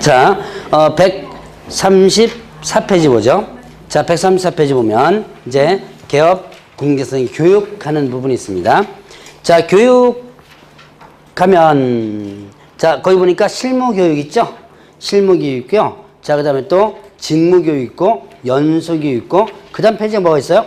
자, 134페이지 보죠. 자, 134페이지 보면 이제 개업, 공개성, 교육하는 부분이 있습니다. 자, 교육하면 자, 거기 보니까 실무교육 있죠? 실무교육 있고요. 자, 그 다음에 또 직무교육 있고 연수교육 있고 그 다음 페이지에 뭐가 있어요?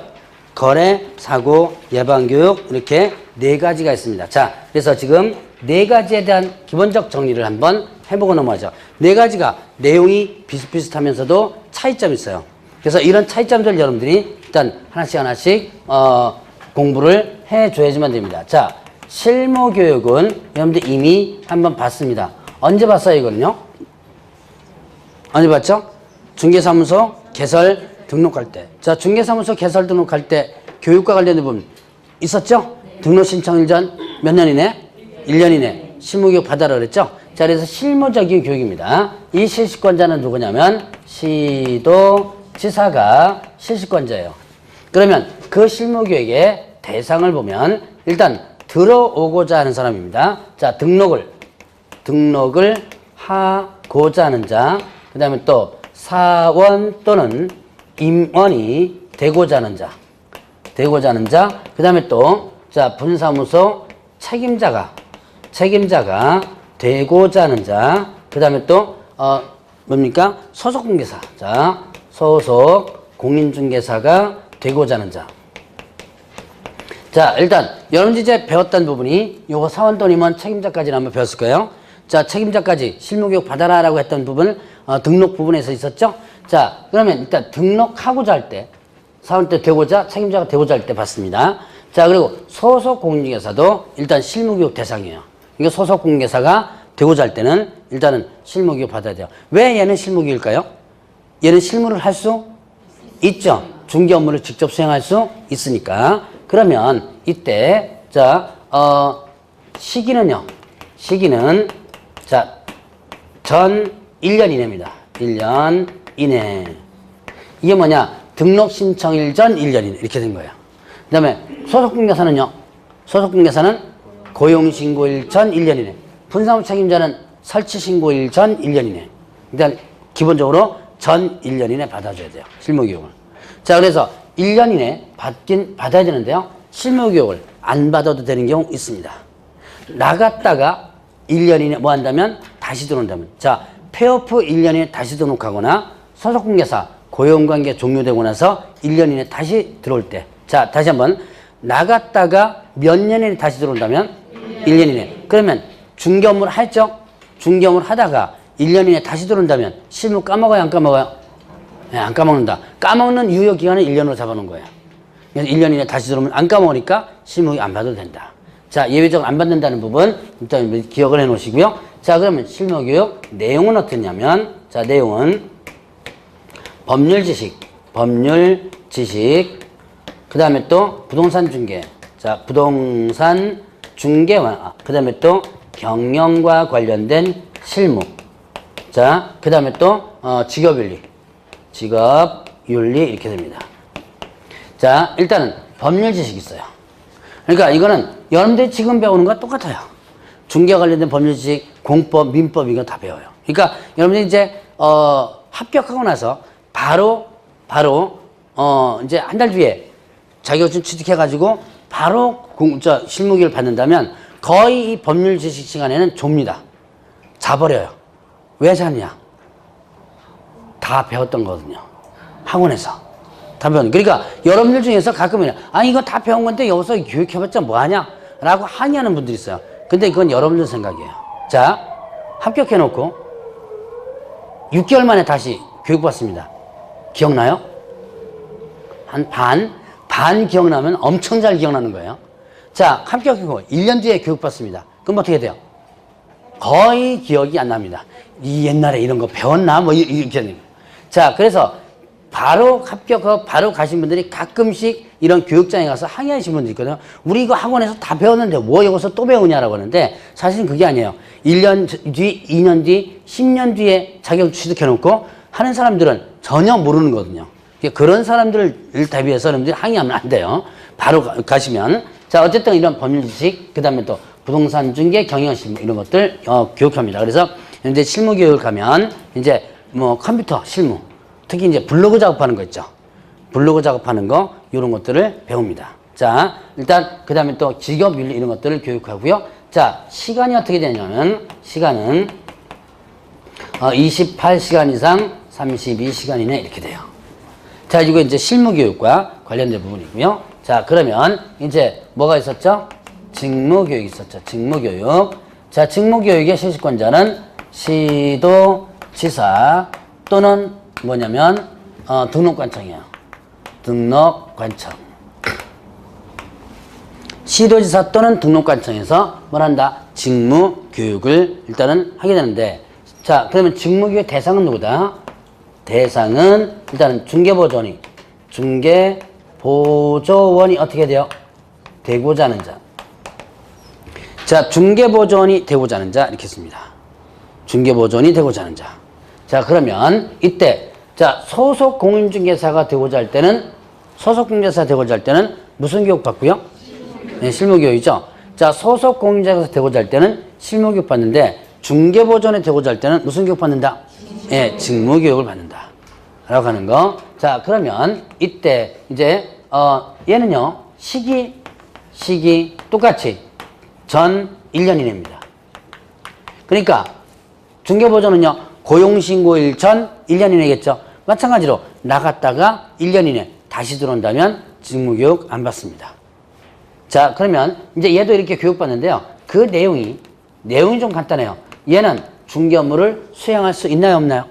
거래, 사고, 예방교육 이렇게 네 가지가 있습니다. 자, 그래서 지금 네 가지에 대한 기본적 정리를 한번 해보고 넘어가죠. 네 가지가 내용이 비슷비슷하면서도 차이점이 있어요. 그래서 이런 차이점들 여러분들이 일단 하나씩 공부를 해줘야지만 됩니다. 자, 실무교육은 여러분들 이미 한번 봤습니다. 언제 봤어요, 이거는요? 언제 봤죠? 중개사무소 개설 등록할 때. 자, 중개사무소 개설 등록할 때 교육과 관련된 부분 있었죠? 등록 신청일 전 몇 년 이내? 1년 이내 실무교육 받아라 그랬죠? 자, 그래서 실무적인 교육입니다. 이 실시권자는 누구냐면 시도지사가 실시권자예요. 그러면 그 실무교육의 대상을 보면 일단 들어오고자 하는 사람입니다. 자, 등록을 하고자 하는 자, 그 다음에 또 사원 또는 임원이 되고자 하는 자, 그 다음에 또, 자, 분사무소 책임자가 되고자 하는 자, 그 다음에 또, 뭡니까? 소속공개사. 자, 소속 공인중개사가 되고자 하는 자. 자, 일단, 여러분들이 이제 배웠던 부분이 요거 사원 또는 임원 책임자까지는 한번 배웠을 거예요. 자, 책임자까지 실무교육 받아라 라고 했던 부분, 등록 부분에서 있었죠? 자, 그러면 일단 등록하고자 할 때, 사원 때 되고자, 책임자가 되고자 할 때 봤습니다. 자, 그리고 소속 공인중개사도 일단 실무교육 대상이에요. 이거 소속 공인중개사가 되고자 할 때는 일단은 실무교육 받아야 돼요. 왜 얘는 실무교육일까요? 얘는 실무를 할 수 있죠. 중개 업무를 직접 수행할 수 있으니까. 그러면 이때 자, 시기는요. 시기는 자, 전 1년 이내입니다. 1년 이내. 이게 뭐냐? 등록 신청일 전 1년 이내 이렇게 된 거예요. 그 다음에 소속공개사는요. 소속공개사는 고용신고일 전 1년 이내. 분사무소 책임자는 설치신고일 전 1년 이내. 일단 기본적으로 전 1년 이내 받아줘야 돼요. 실무교육을. 자, 그래서 1년 이내 받아야 되는데요. 실무교육을 안 받아도 되는 경우 있습니다. 나갔다가 1년 이내 뭐 한다면 다시 들어온다면. 자, 폐오프 1년 이내 다시 등록하거나 소속공개사 고용관계 종료되고 나서 1년 이내 다시 들어올 때. 자, 다시 한번 나갔다가 몇 년 이내 다시 들어온다면 1년 이내. 그러면 중개 업무를 했죠? 중개 업무를 하다가 1년 이내 다시 들어온다면 실무 까먹어요, 안 까먹어요? 네, 안 까먹는다. 까먹는 유효 기간은 1년으로 잡아놓은 거예요. 그래서 1년 이내 다시 들어오면 안 까먹으니까 실무 안 받아도 된다. 자, 예외적으로 안 받는다는 부분 일단 기억을 해 놓으시고요. 자, 그러면 실무교육 내용은 어떻냐면, 자, 내용은 법률 지식, 그 다음에 또 부동산 중개, 자, 부동산 중개와, 그 다음에 또 경영과 관련된 실무, 자, 그 다음에 또 직업윤리 이렇게 됩니다. 자, 일단은 법률 지식이 있어요. 그러니까 이거는 여러분들이 지금 배우는 거와 똑같아요. 중개와 관련된 법률 지식, 공법, 민법 이거 다 배워요. 그러니까 여러분들이 이제 합격하고 나서 바로 이제 한 달 뒤에 자격증 취득해가지고 바로 실무교육을 받는다면 거의 이 법률 지식 시간에는 좁니다. 자버려요. 왜 잤냐? 다 배웠던 거거든요. 학원에서. 다 배웠는. 그러니까 여러분들 중에서 가끔은 이거 다 배운 건데 여기서 교육해봤자 뭐하냐? 라고 항의하는 분들이 있어요. 근데 그건 여러분들 생각이에요. 자, 합격해놓고 6개월 만에 다시 교육받습니다. 기억나요? 한 반 기억나면 엄청 잘 기억나는 거예요. 자, 합격하고 1년 뒤에 교육받습니다. 그럼 어떻게 돼요? 거의 기억이 안 납니다. 이 옛날에 이런 거 배웠나? 뭐 이렇게 되는 거예요. 자, 그래서 바로 합격하고 바로 가신 분들이 가끔씩 이런 교육장에 가서 항의하시는 분들이 있거든요. 우리 이거 학원에서 다 배웠는데 뭐 여기서 또 배우냐라고 하는데 사실은 그게 아니에요. 1년 뒤, 2년 뒤, 10년 뒤에 자격 취득해놓고 하는 사람들은 전혀 모르는 거거든요. 그런 사람들을 대비해서 여러분들이 항의하면 안 돼요. 바로 가시면. 자, 어쨌든 이런 법률 지식, 그 다음에 또 부동산 중개, 경영실무 이런 것들 교육합니다. 그래서 근데 실무 교육을 가면 이제 뭐 컴퓨터 실무, 특히 이제 블로그 작업하는 거 있죠. 블로그 작업하는 거 이런 것들을 배웁니다. 자, 일단 그 다음에 또 직업윤리 이런 것들을 교육하고요. 자, 시간이 어떻게 되냐면 시간은 28시간 이상 32시간 이내 이렇게 돼요. 자, 이거 이제 실무교육과 관련된 부분이고요. 자, 그러면 이제 뭐가 있었죠? 직무교육이 있었죠. 직무교육. 자, 직무교육의 실시권자는 시도, 지사 또는 뭐냐면 등록관청이에요. 등록관청. 시도지사 또는 등록관청에서 뭘 한다? 직무교육을 일단은 하게 되는데, 자, 그러면 직무교육 대상은 누구다? 대상은 일단은 중개보조원이, 중개보조원이 어떻게 돼요? 되고자 하는 자. 자, 중개보조원이 되고자 하는 자 이렇게 씁니다. 중개보조원이 되고자 하는 자. 자, 그러면 이때 자, 소속 공인중개사가 되고자 할 때는, 소속 공인중개사 되고자 할 때는 무슨 교육 받고요? 네, 실무교육이죠. 자, 소속 공인중개사 되고자 할 때는 실무교육 받는데, 중개보조원이 되고자 할 때는 무슨 교육 받는다? 예, 직무교육을 받는다. 라고 하는 거. 자, 그러면 이때 이제 얘는요, 시기 똑같이 전 1년 이내입니다. 그러니까 중개보조원은요, 고용신고일 전 1년 이내겠죠. 마찬가지로 나갔다가 1년 이내 다시 들어온다면 직무교육 안 받습니다. 자, 그러면 이제 얘도 이렇게 교육받는데요. 그 내용이 좀 간단해요. 얘는 중개 업무를 수행할 수 있나요, 없나요?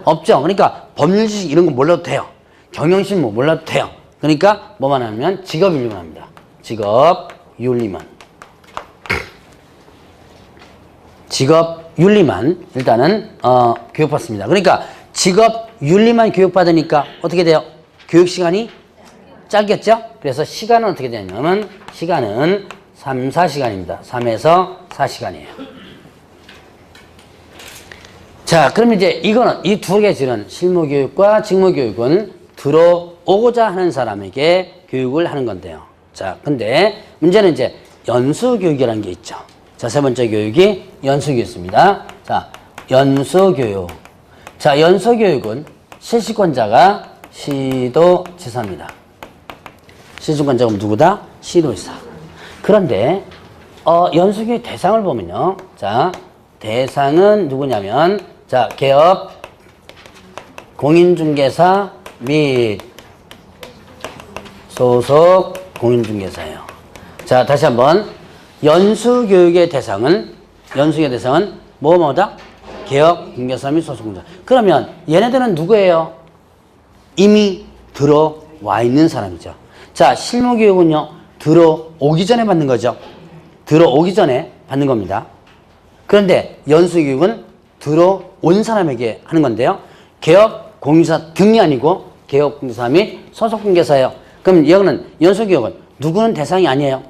없죠. 그러니까 법률 지식 이런 거 몰라도 돼요. 경영실무 몰라도 돼요. 그러니까 뭐만 하면 직업윤리만 합니다. 직업윤리만. 직업윤리만 일단은 교육받습니다. 그러니까 직업윤리만 교육받으니까 어떻게 돼요? 교육시간이 짧겠죠? 그래서 시간은 어떻게 되냐면 시간은 3, 4시간입니다. 3에서 4시간이에요. 자, 그럼 이제 이거는 이 두 가지는 실무교육과 직무교육은 들어오고자 하는 사람에게 교육을 하는 건데요. 자, 근데 문제는 이제 연수교육이라는 게 있죠. 자, 세 번째 교육이 연수교육입니다. 자, 연수교육. 자, 연수교육은 실시권자가 시도지사입니다. 실시권자가 누구다? 시도지사. 그런데 연수교육 대상을 보면요. 자, 대상은 누구냐면 자, 개업, 공인중개사 및 소속 공인중개사예요. 자, 다시 한번 연수교육의 대상은 뭐다? 개업, 중개사 및 소속 공인중개사. 그러면 얘네들은 누구예요? 이미 들어와 있는 사람이죠. 자, 실무교육은요, 들어오기 전에 받는 거죠. 들어오기 전에 받는 겁니다. 그런데 연수교육은 들어온 사람에게 하는 건데요. 개업, 공인중개사 등이 아니고 개업, 공인중개사 및 소속 공인중개사예요. 그럼 이거는 연수교육은 누구는 대상이 아니에요.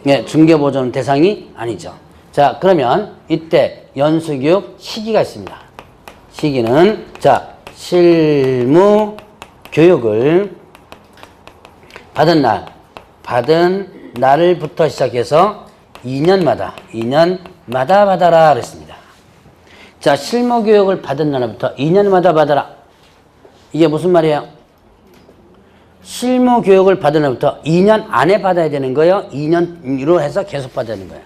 예, 중개보조는 대상이 아니죠. 자, 그러면 이때 연수교육 시기가 있습니다. 시기는 자, 실무 교육을 받은 날을부터 시작해서 2년마다 받아라 그랬습니다. 자, 실무 교육을 받은 날부터 2년마다 받아라. 이게 무슨 말이에요? 실무 교육을 받은 날부터 2년 안에 받아야 되는 거예요? 2년으로 해서 계속 받아야 되는 거예요?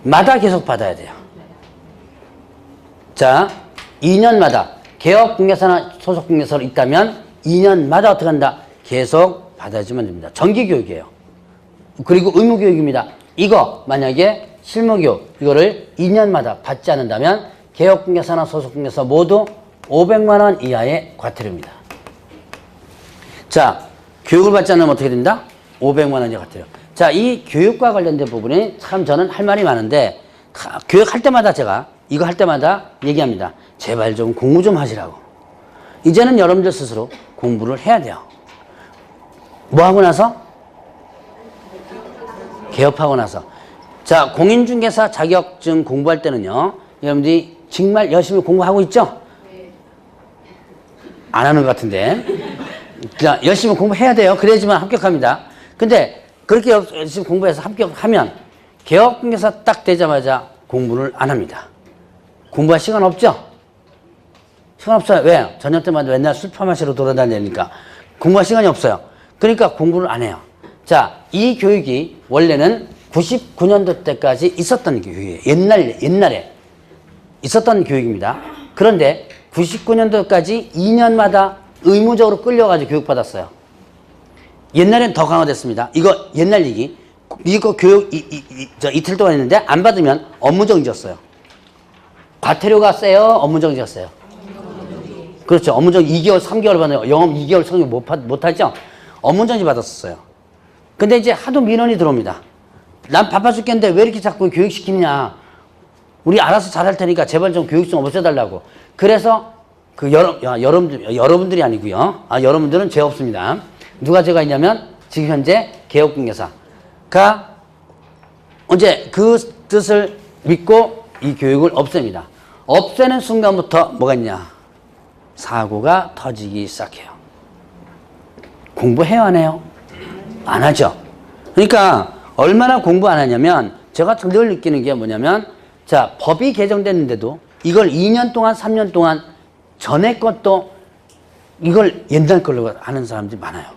2년마다 계속 받아야 돼요. 자, 2년마다 개업공개사나 소속공개사로 있다면 2년마다 어떻게 한다? 계속 받아주면 됩니다. 정기교육이에요. 그리고 의무교육입니다. 이거 만약에 실무교육 이거를 2년마다 받지 않는다면 개업공개사나 소속공개사 모두 500만 원 이하의 과태료입니다. 자, 교육을 받지 않으면 어떻게 된다? 500만 원 이하 과태료. 자, 이 교육과 관련된 부분이 참 저는 할 말이 많은데 교육할 때마다 제가 이거 할 때마다 얘기합니다. 제발 좀 공부 좀 하시라고. 이제는 여러분들 스스로 공부를 해야 돼요. 뭐 하고 나서? 개업하고 나서. 자, 공인중개사 자격증 공부할 때는요, 여러분들이 정말 열심히 공부하고 있죠? 안 하는 것 같은데. 자, 열심히 공부해야 돼요. 그래야지만 합격합니다. 근데 그렇게 열심히 공부해서 합격하면 개업공개사 딱 되자마자 공부를 안 합니다. 공부할 시간 없죠? 시간 없어요. 왜요? 저녁 때마다 맨날 술 마시러 돌아다니니까 공부할 시간이 없어요. 그러니까 공부를 안 해요. 자, 이 교육이 원래는 99년도 때까지 있었던 교육이에요. 옛날에 있었던 교육입니다. 그런데 99년도까지 2년마다 의무적으로 끌려가지고 교육받았어요. 옛날엔 더 강화됐습니다. 이거 옛날 얘기. 이거 교육 이틀 동안 했는데 안 받으면 업무정지였어요. 과태료가 세요? 업무정지였어요? 그렇죠. 업무정지 2개월, 3개월 받아요. 영업 2개월 성격 못하죠? 업무정지 받았었어요. 근데 이제 하도 민원이 들어옵니다. 난 바빠 죽겠는데 왜 이렇게 자꾸 교육시키냐. 우리 알아서 잘할 테니까 제발 좀 교육 좀 없애달라고. 그래서 여러분들이 아니고요. 여러분들은 죄 없습니다. 누가 죄가 있냐면 지금 현재 개업공개사가 이제 그 뜻을 믿고 이 교육을 없앱니다. 없애는 순간부터 뭐가 있냐. 사고가 터지기 시작해요. 공부해요, 안 해요? 안 하죠. 그러니까 얼마나 공부 안 하냐면 제가 늘 느끼는 게 뭐냐면 자, 법이 개정됐는데도 이걸 2년 동안 3년 동안 전에 것도 이걸 옛날 걸로 하는 사람들이 많아요.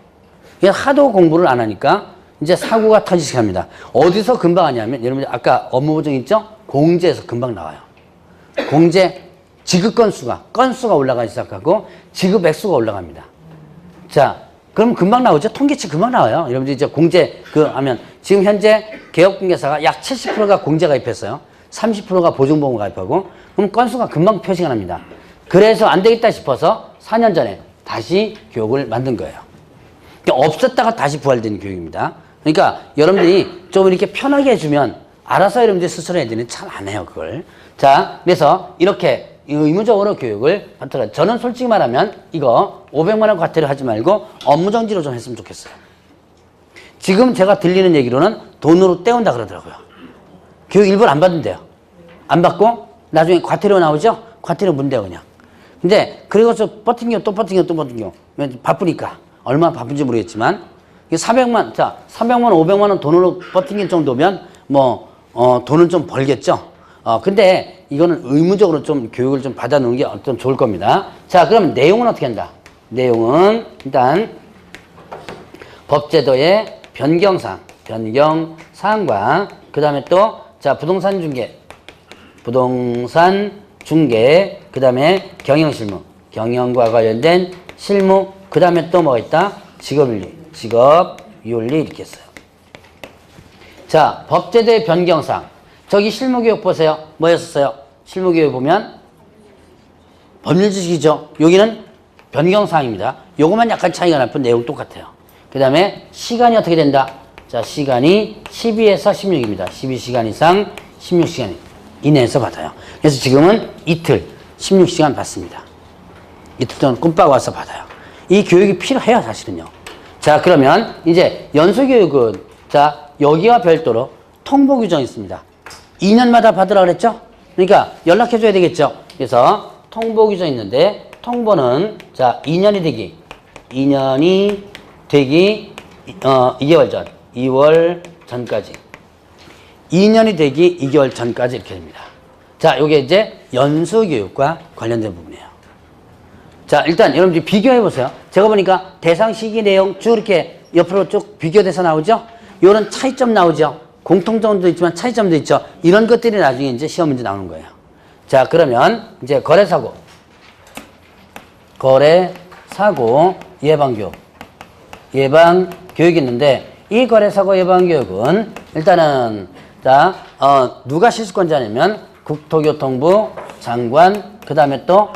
하도 공부를 안 하니까 이제 사고가 터지기 시작합니다. 어디서 금방 하냐면 여러분 아까 업무보정 있죠? 공제에서 금방 나와요. 공제 지급 건수가 올라가기 시작하고 지급 액수가 올라갑니다. 자, 그럼 금방 나오죠? 통계치 금방 나와요. 여러분들 이제 공제 하면 지금 현재 개업공개사가 약 70%가 공제 가입했어요. 30%가 보증보험 가입하고 그럼 건수가 금방 표시가 납니다. 그래서 안 되겠다 싶어서 4년 전에 다시 교육을 만든 거예요. 그러니까 없었다가 다시 부활된 교육입니다. 그러니까 여러분들이 좀 이렇게 편하게 해주면 알아서 여러분들이 스스로 애들은 잘 안 해요, 그걸. 자, 그래서 이렇게 의무적으로 교육을 받더라고요. 저는 솔직히 말하면 이거 500만 원 과태료 하지 말고 업무정지로 좀 했으면 좋겠어요. 지금 제가 들리는 얘기로는 돈으로 때운다 그러더라고요. 교육 일부러 안 받는데요. 안 받고 나중에 과태료 나오죠? 과태료 문대요, 그냥. 근데 그래서 버팅겨 또 버팅겨 바쁘니까 얼마나 바쁜지 모르겠지만 300만 500만 원 돈으로 버팅길 정도면 돈은 좀 벌겠죠. 근데 이거는 의무적으로 좀 교육을 좀 받아놓는 게 좀 좋을 겁니다. 자, 그러면 내용은 어떻게 한다? 내용은 일단 법제도의 변경사항과 그 다음에 또 자 부동산 중개 그 다음에 경영실무 경영과 관련된 실무 그 다음에 또 뭐가 있다? 직업윤리 이렇게 했어요. 자, 법제도의 변경사항 저기 실무교육 보세요. 뭐였었어요? 실무교육 보면 법률지식이죠. 여기는 변경사항입니다. 요것만 약간 차이가 날 뿐 내용 똑같아요. 그 다음에 시간이 어떻게 된다? 자, 시간이 12에서 16입니다. 12시간 이상 16시간 이내에서 받아요. 그래서 지금은 이틀 16시간 받습니다. 이틀 동안 꿈빠고 와서 받아요. 이 교육이 필요해요, 사실은요. 자, 그러면 이제 연수교육은 자, 여기와 별도로 통보 규정이 있습니다. 2년마다 받으라 그랬죠? 그러니까 연락해줘야 되겠죠? 그래서 통보 규정이 있는데 통보는 자, 2년이 되기 2개월 전, 2월 전까지. 2년이 되기 2개월 전까지 이렇게 됩니다. 자, 요게 이제 연수교육과 관련된 부분이에요. 자, 일단 여러분들이 비교해보세요. 제가 보니까 대상 시기 내용 쭉 이렇게 옆으로 쭉 비교돼서 나오죠? 요런 차이점 나오죠? 공통점도 있지만 차이점도 있죠? 이런 것들이 나중에 이제 시험 문제 나오는 거예요. 자, 그러면 이제 거래사고 예방교육이 있는데 이 거래사고 예방교육은 일단은 자, 누가 실시권자냐면 국토교통부 장관, 그 다음에 또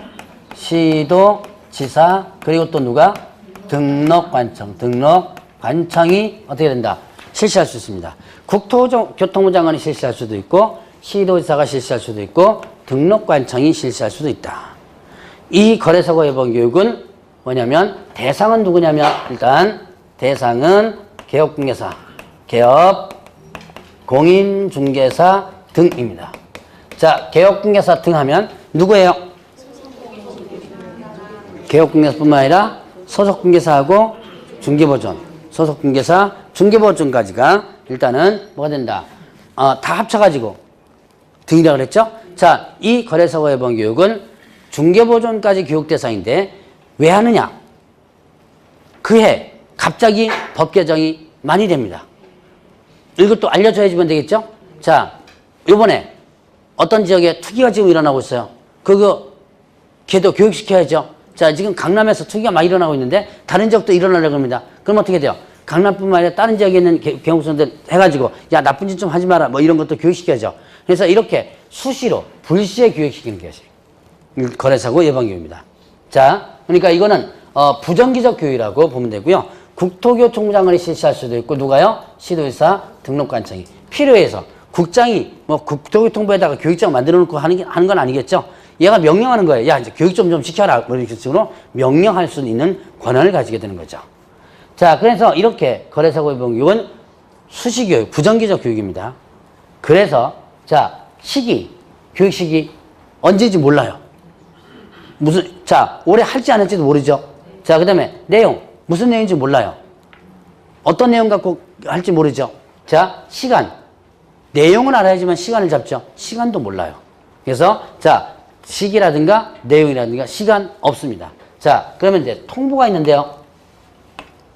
시도지사, 그리고 또 누가? 등록관청이 어떻게 된다? 실시할 수 있습니다. 국토교통부 장관이 실시할 수도 있고, 시도지사가 실시할 수도 있고, 등록관청이 실시할 수도 있다. 이 거래사고 예방교육은 뭐냐면, 대상은 누구냐면, 일단, 대상은 개업공개사, 공인중개사 등입니다. 자, 개업공개사 등 하면 누구예요? 개업공개사뿐만 아니라 소속공개사하고 중개보존, 소속공개사, 중개보존까지가 일단은 뭐가 된다? 다 합쳐가지고 등이라고 그랬죠? 자, 이 거래사고 예방 교육은 중개보존까지 교육 대상인데 왜 하느냐? 그해 갑자기 법 개정이 많이 됩니다. 이것도 알려줘야지만 되겠죠? 자, 요번에 어떤 지역에 투기가 지금 일어나고 있어요. 걔도 교육시켜야죠. 자, 지금 강남에서 투기가 많이 일어나고 있는데 다른 지역도 일어나려고 합니다. 그럼 어떻게 돼요? 강남뿐만 아니라 다른 지역에 있는 경영수들 해가지고 야, 나쁜 짓 좀 하지 마라. 뭐 이런 것도 교육시켜야죠. 그래서 이렇게 수시로 불시에 교육시키는 것이 거래사고 예방교육입니다. 자, 그러니까 이거는 부정기적 교육이라고 보면 되고요. 국토교통부장관이 실시할 수도 있고 누가요? 시도지사 등록관청이 필요해서 국장이 뭐 국토교통부에다가 교육청 만들어 놓고 하는 건 아니겠죠. 얘가 명령하는 거예요. 야, 이제 교육 좀 시켜라. 뭐 이런 식으로 명령할 수 있는 권한을 가지게 되는 거죠. 자, 그래서 이렇게 거래사고 예방 교육은 수시교육, 부정기적 교육입니다. 그래서 자, 교육 시기 언제인지 몰라요. 올해 할지 안 할지도 모르죠. 자, 그 다음에 내용, 무슨 내용인지 몰라요. 어떤 내용 갖고 할지 모르죠. 자, 시간. 내용은 알아야지만 시간을 잡죠. 시간도 몰라요. 그래서, 자, 시기라든가 내용이라든가 시간 없습니다. 자, 그러면 이제 통보가 있는데요.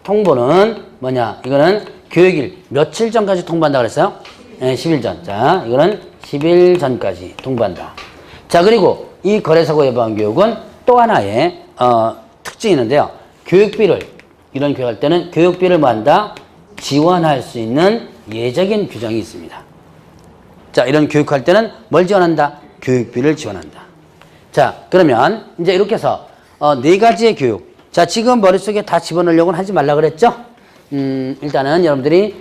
통보는 뭐냐? 이거는 교육일 며칠 전까지 통보한다 그랬어요? 네, 10일 전. 자, 이거는 10일 전까지 통보한다. 자, 그리고 이 거래사고 예방 교육은 또 하나의 특징이 있는데요. 이런 교육할 때는 교육비를 뭐 한다? 지원할 수 있는 예적인 규정이 있습니다. 자, 이런 교육할 때는 뭘 지원한다? 교육비를 지원한다. 자, 그러면 이제 이렇게 해서 네 가지의 교육. 자, 지금 머릿속에 다 집어넣으려고는 하지 말라 그랬죠? 일단은 여러분들이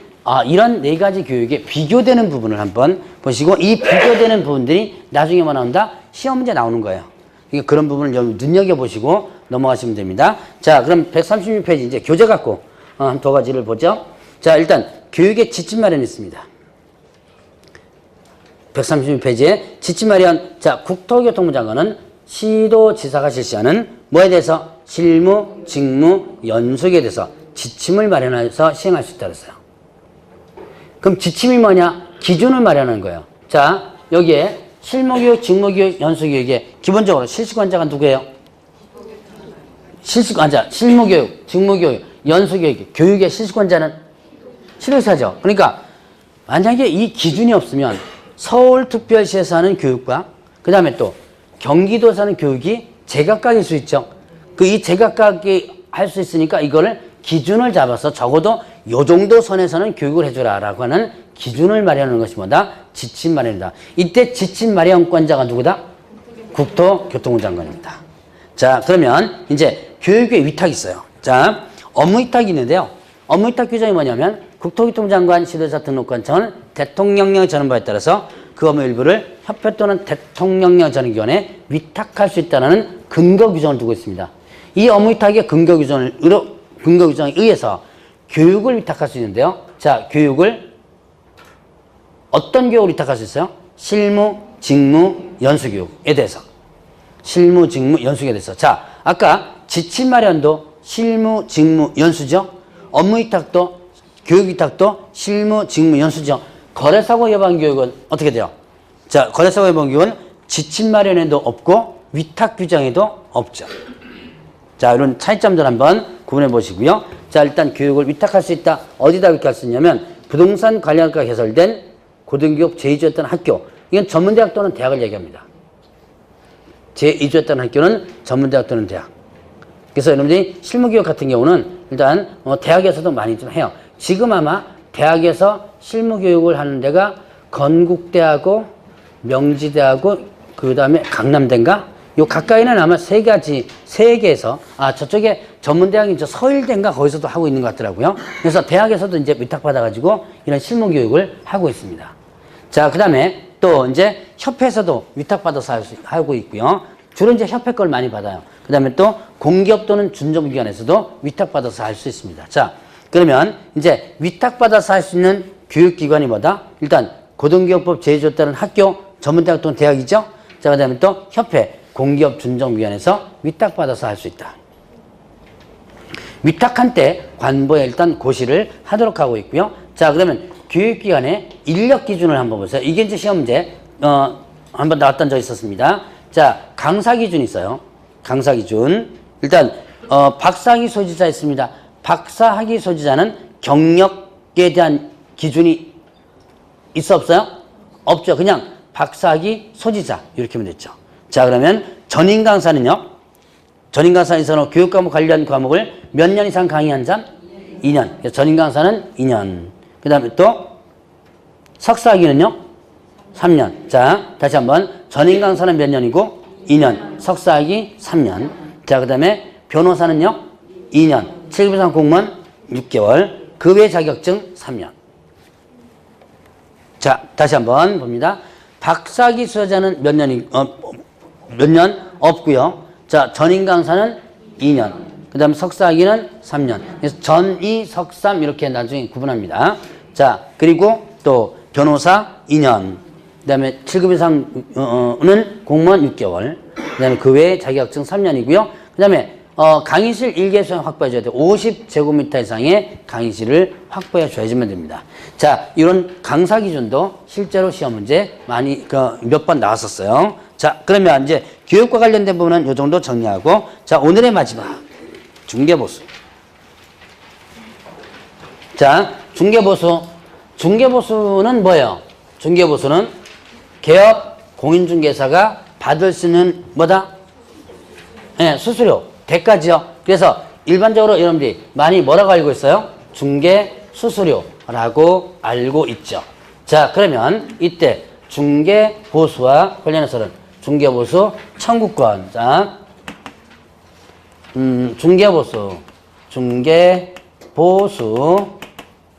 이런 네 가지 교육에 비교되는 부분을 한번 보시고 이 비교되는 부분들이 나중에 뭐 나온다? 시험 문제 나오는 거예요. 그러니까 그런 부분을 눈여겨보시고 넘어가시면 됩니다. 자, 그럼 136페이지 이제 교재 갖고 두 가지를 보죠. 자, 일단 교육의 지침 마련이 있습니다. 136페이지에 지침 마련. 자, 국토교통부 장관은 시도지사가 실시하는 뭐에 대해서? 실무, 직무, 연수에 대해서 지침을 마련해서 시행할 수 있다고 했어요. 그럼 지침이 뭐냐? 기준을 마련하는 거예요. 자, 여기에 실무교육, 직무교육, 연수교육에 기본적으로 실시관자가 누구예요? 실시관자, 실무교육, 직무교육, 연수교육, 교육의 실시관자는 시도지사죠. 그러니까 만약에 이 기준이 없으면 서울특별시에서 하는 교육과 그 다음에 또 경기도에서 하는 교육이 제각각일 수 있죠. 이 제각각이 할 수 있으니까 이거를 기준을 잡아서 적어도 요 정도 선에서는 교육을 해주라 라고 하는 기준을 마련하는 것이 뭐다? 지침 마련이다. 이때 지침 마련권자가 누구다? 국토교통부 장관입니다. 자, 그러면 이제 교육의 위탁이 있어요. 자, 업무 위탁이 있는데요. 업무 위탁 규정이 뭐냐면 국토교통부 장관 시도지사 등록관청은 대통령령의 전한 바에 따라서 그 업무 일부를 협회 또는 대통령령 전기관에 위탁할 수 있다는 근거 규정을 두고 있습니다. 이 업무 위탁의 근거 규정에 의해서 교육을 위탁할 수 있는데요. 자, 어떤 교육을 위탁할 수 있어요? 실무, 직무, 연수교육에 대해서. 실무, 직무, 연수에 대해서. 자, 아까 지침 마련도 실무, 직무, 연수죠. 업무 위탁도, 교육 위탁도 실무, 직무, 연수죠. 거래사고 예방 교육은 어떻게 돼요? 자, 거래사고 예방 교육은 지침 마련에도 없고 위탁 규정에도 없죠. 자, 이런 차이점들 한번 구분해 보시고요. 자, 일단 교육을 위탁할 수 있다. 어디다 위탁할 수 있냐면 부동산 관리학과 개설된 고등교육 제2주였던 학교. 이건 전문대학 또는 대학을 얘기합니다. 제2주였던 학교는 전문대학 또는 대학. 그래서 여러분들이 실무교육 같은 경우는 일단 대학에서도 많이 좀 해요. 지금 아마 대학에서 실무교육을 하는 데가 건국대하고 명지대하고 그 다음에 강남대인가? 요 가까이는 아마 세 개에서, 저쪽에 전문대학이 서울대인가 거기서도 하고 있는 것 같더라고요. 그래서 대학에서도 이제 위탁받아가지고 이런 실무교육을 하고 있습니다. 자, 그 다음에 또 이제 협회에서도 위탁받아서 하고 있고요. 주로 이제 협회 걸 많이 받아요. 그 다음에 또 공기업 또는 준정기관에서도 위탁받아서 할 수 있습니다. 자, 그러면 이제 위탁받아서 할 수 있는 교육기관이 뭐다? 일단 고등교육법 제의조에 따른 학교, 전문대학 또는 대학이죠. 자, 그 다음에 또 협회, 공기업 준정위원회에서 위탁받아서 할 수 있다. 위탁한 때 관보에 일단 고시를 하도록 하고 있고요. 자, 그러면 교육기관의 인력 기준을 한번 보세요. 이게 이제 시험 문제, 한번 나왔던 적 있었습니다. 자, 강사 기준이 있어요. 강사 기준. 일단, 박사학위 소지자 있습니다. 박사학위 소지자는 경력에 대한 기준이 있어, 없어요? 없죠. 그냥 박사학위 소지자. 이렇게 하면 됐죠. 자, 그러면 전임 강사는요? 전임 강사에서는 교육과목 관련 과목을 몇 년 이상 강의한 자? 2년. 그래서 전임 강사는 2년. 그 다음에 또 석사학위는요? 3년. 자, 다시 한번. 전임 강사는 몇 년이고? 2년. 석사학위 3년. 자, 그 다음에 변호사는요? 2년. 7급 공무원 6개월. 그 외 자격증 3년. 자, 다시 한번 봅니다. 박사학위 수여자는 몇 년 없고요. 자, 전임 강사는 2년. 그 다음 석사학위는 3년. 그래서 전이 석삼 이렇게 나중에 구분합니다. 자, 그리고 또 변호사 2년. 그 다음에 7급 이상은 공무원 6개월. 그 다음에 그 외에 자격증 3년이고요. 그 다음에 강의실 1개소형 확보해줘야 돼요. 50제곱미터 이상의 강의실을 확보해줘야지만 됩니다. 자, 이런 강사 기준도 실제로 시험 문제 많이 몇 번 나왔었어요. 자, 그러면 이제 교육과 관련된 부분은 이 정도 정리하고, 자, 오늘의 마지막 중개보수. 자, 중개보수. 중개보수는 뭐예요? 중개보수는 개업 공인중개사가 받을 수 있는 뭐다? 네, 수수료, 대가지요. 그래서 일반적으로 여러분들이 많이 뭐라고 알고 있어요? 중개 수수료라고 알고 있죠. 자, 그러면 이때 중개보수와 관련해서는 중개보수 청구권. 자, 중개보수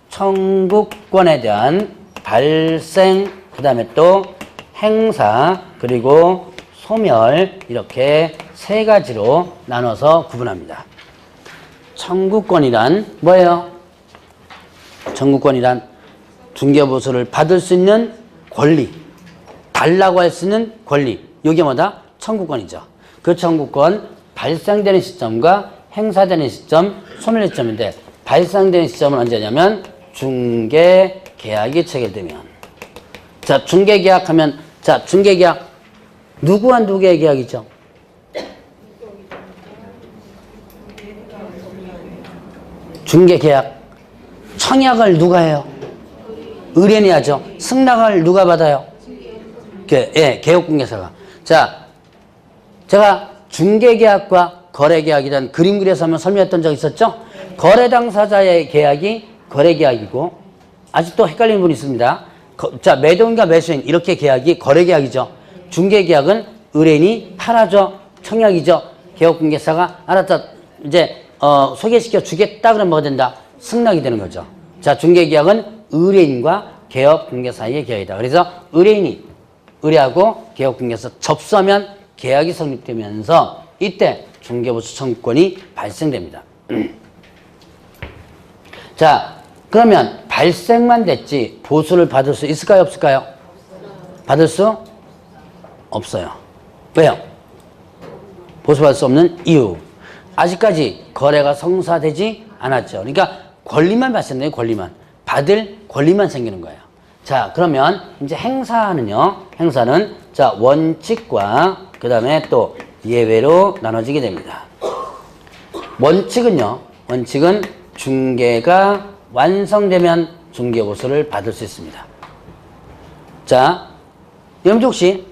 청구권에 대한 발생, 그 다음에 또 행사, 그리고 소멸, 이렇게 세 가지로 나눠서 구분합니다. 청구권이란 뭐예요? 청구권이란 중개보수를 받을 수 있는 권리, 달라고 할 수 있는 권리, 이게 뭐다? 청구권이죠. 그 청구권 발생되는 시점과 행사되는 시점, 소멸 시점인데, 발생되는 시점은 언제냐면 중개 계약이 체결되면. 자, 중개 계약하면, 자, 중개 계약 누구와 누구의 계약이죠? 중개 계약 청약을 누가 해요? 의뢰인이 하죠. 승낙을 누가 받아요? 예, 개업공개사가. 자, 제가 중개계약과 거래계약이란 그림 그려서 한번 설명했던 적 있었죠? 거래 당사자의 계약이 거래계약이고, 아직도 헷갈리는 분이 있습니다. 자, 매도인과 매수인 이렇게 계약이 거래계약이죠. 중개계약은 의뢰인이 팔아줘, 청약이죠. 개업공개사가 알았다, 이제 소개시켜 주겠다 그러면 뭐가 된다? 승낙이 되는 거죠. 자, 중개계약은 의뢰인과 개업공개 사이의 계약이다. 그래서 의뢰인이 의뢰하고 개업공개사 접수하면 계약이 성립되면서 이때 중개보수 청구권이 발생됩니다. 자, 그러면 발생만 됐지 보수를 받을 수 있을까요, 없을까요? 받을 수 없어요. 왜요? 보수 받을 수 없는 이유. 아직까지 거래가 성사되지 않았죠. 그러니까 권리만 발생돼요, 권리만. 받을 권리만 생기는 거예요. 자, 그러면 이제 행사는요, 행사는 자, 원칙과 그 다음에 또 예외로 나눠지게 됩니다. 원칙은요, 원칙은 중개가 완성되면 중개보수를 받을 수 있습니다. 자, 여러분들 혹시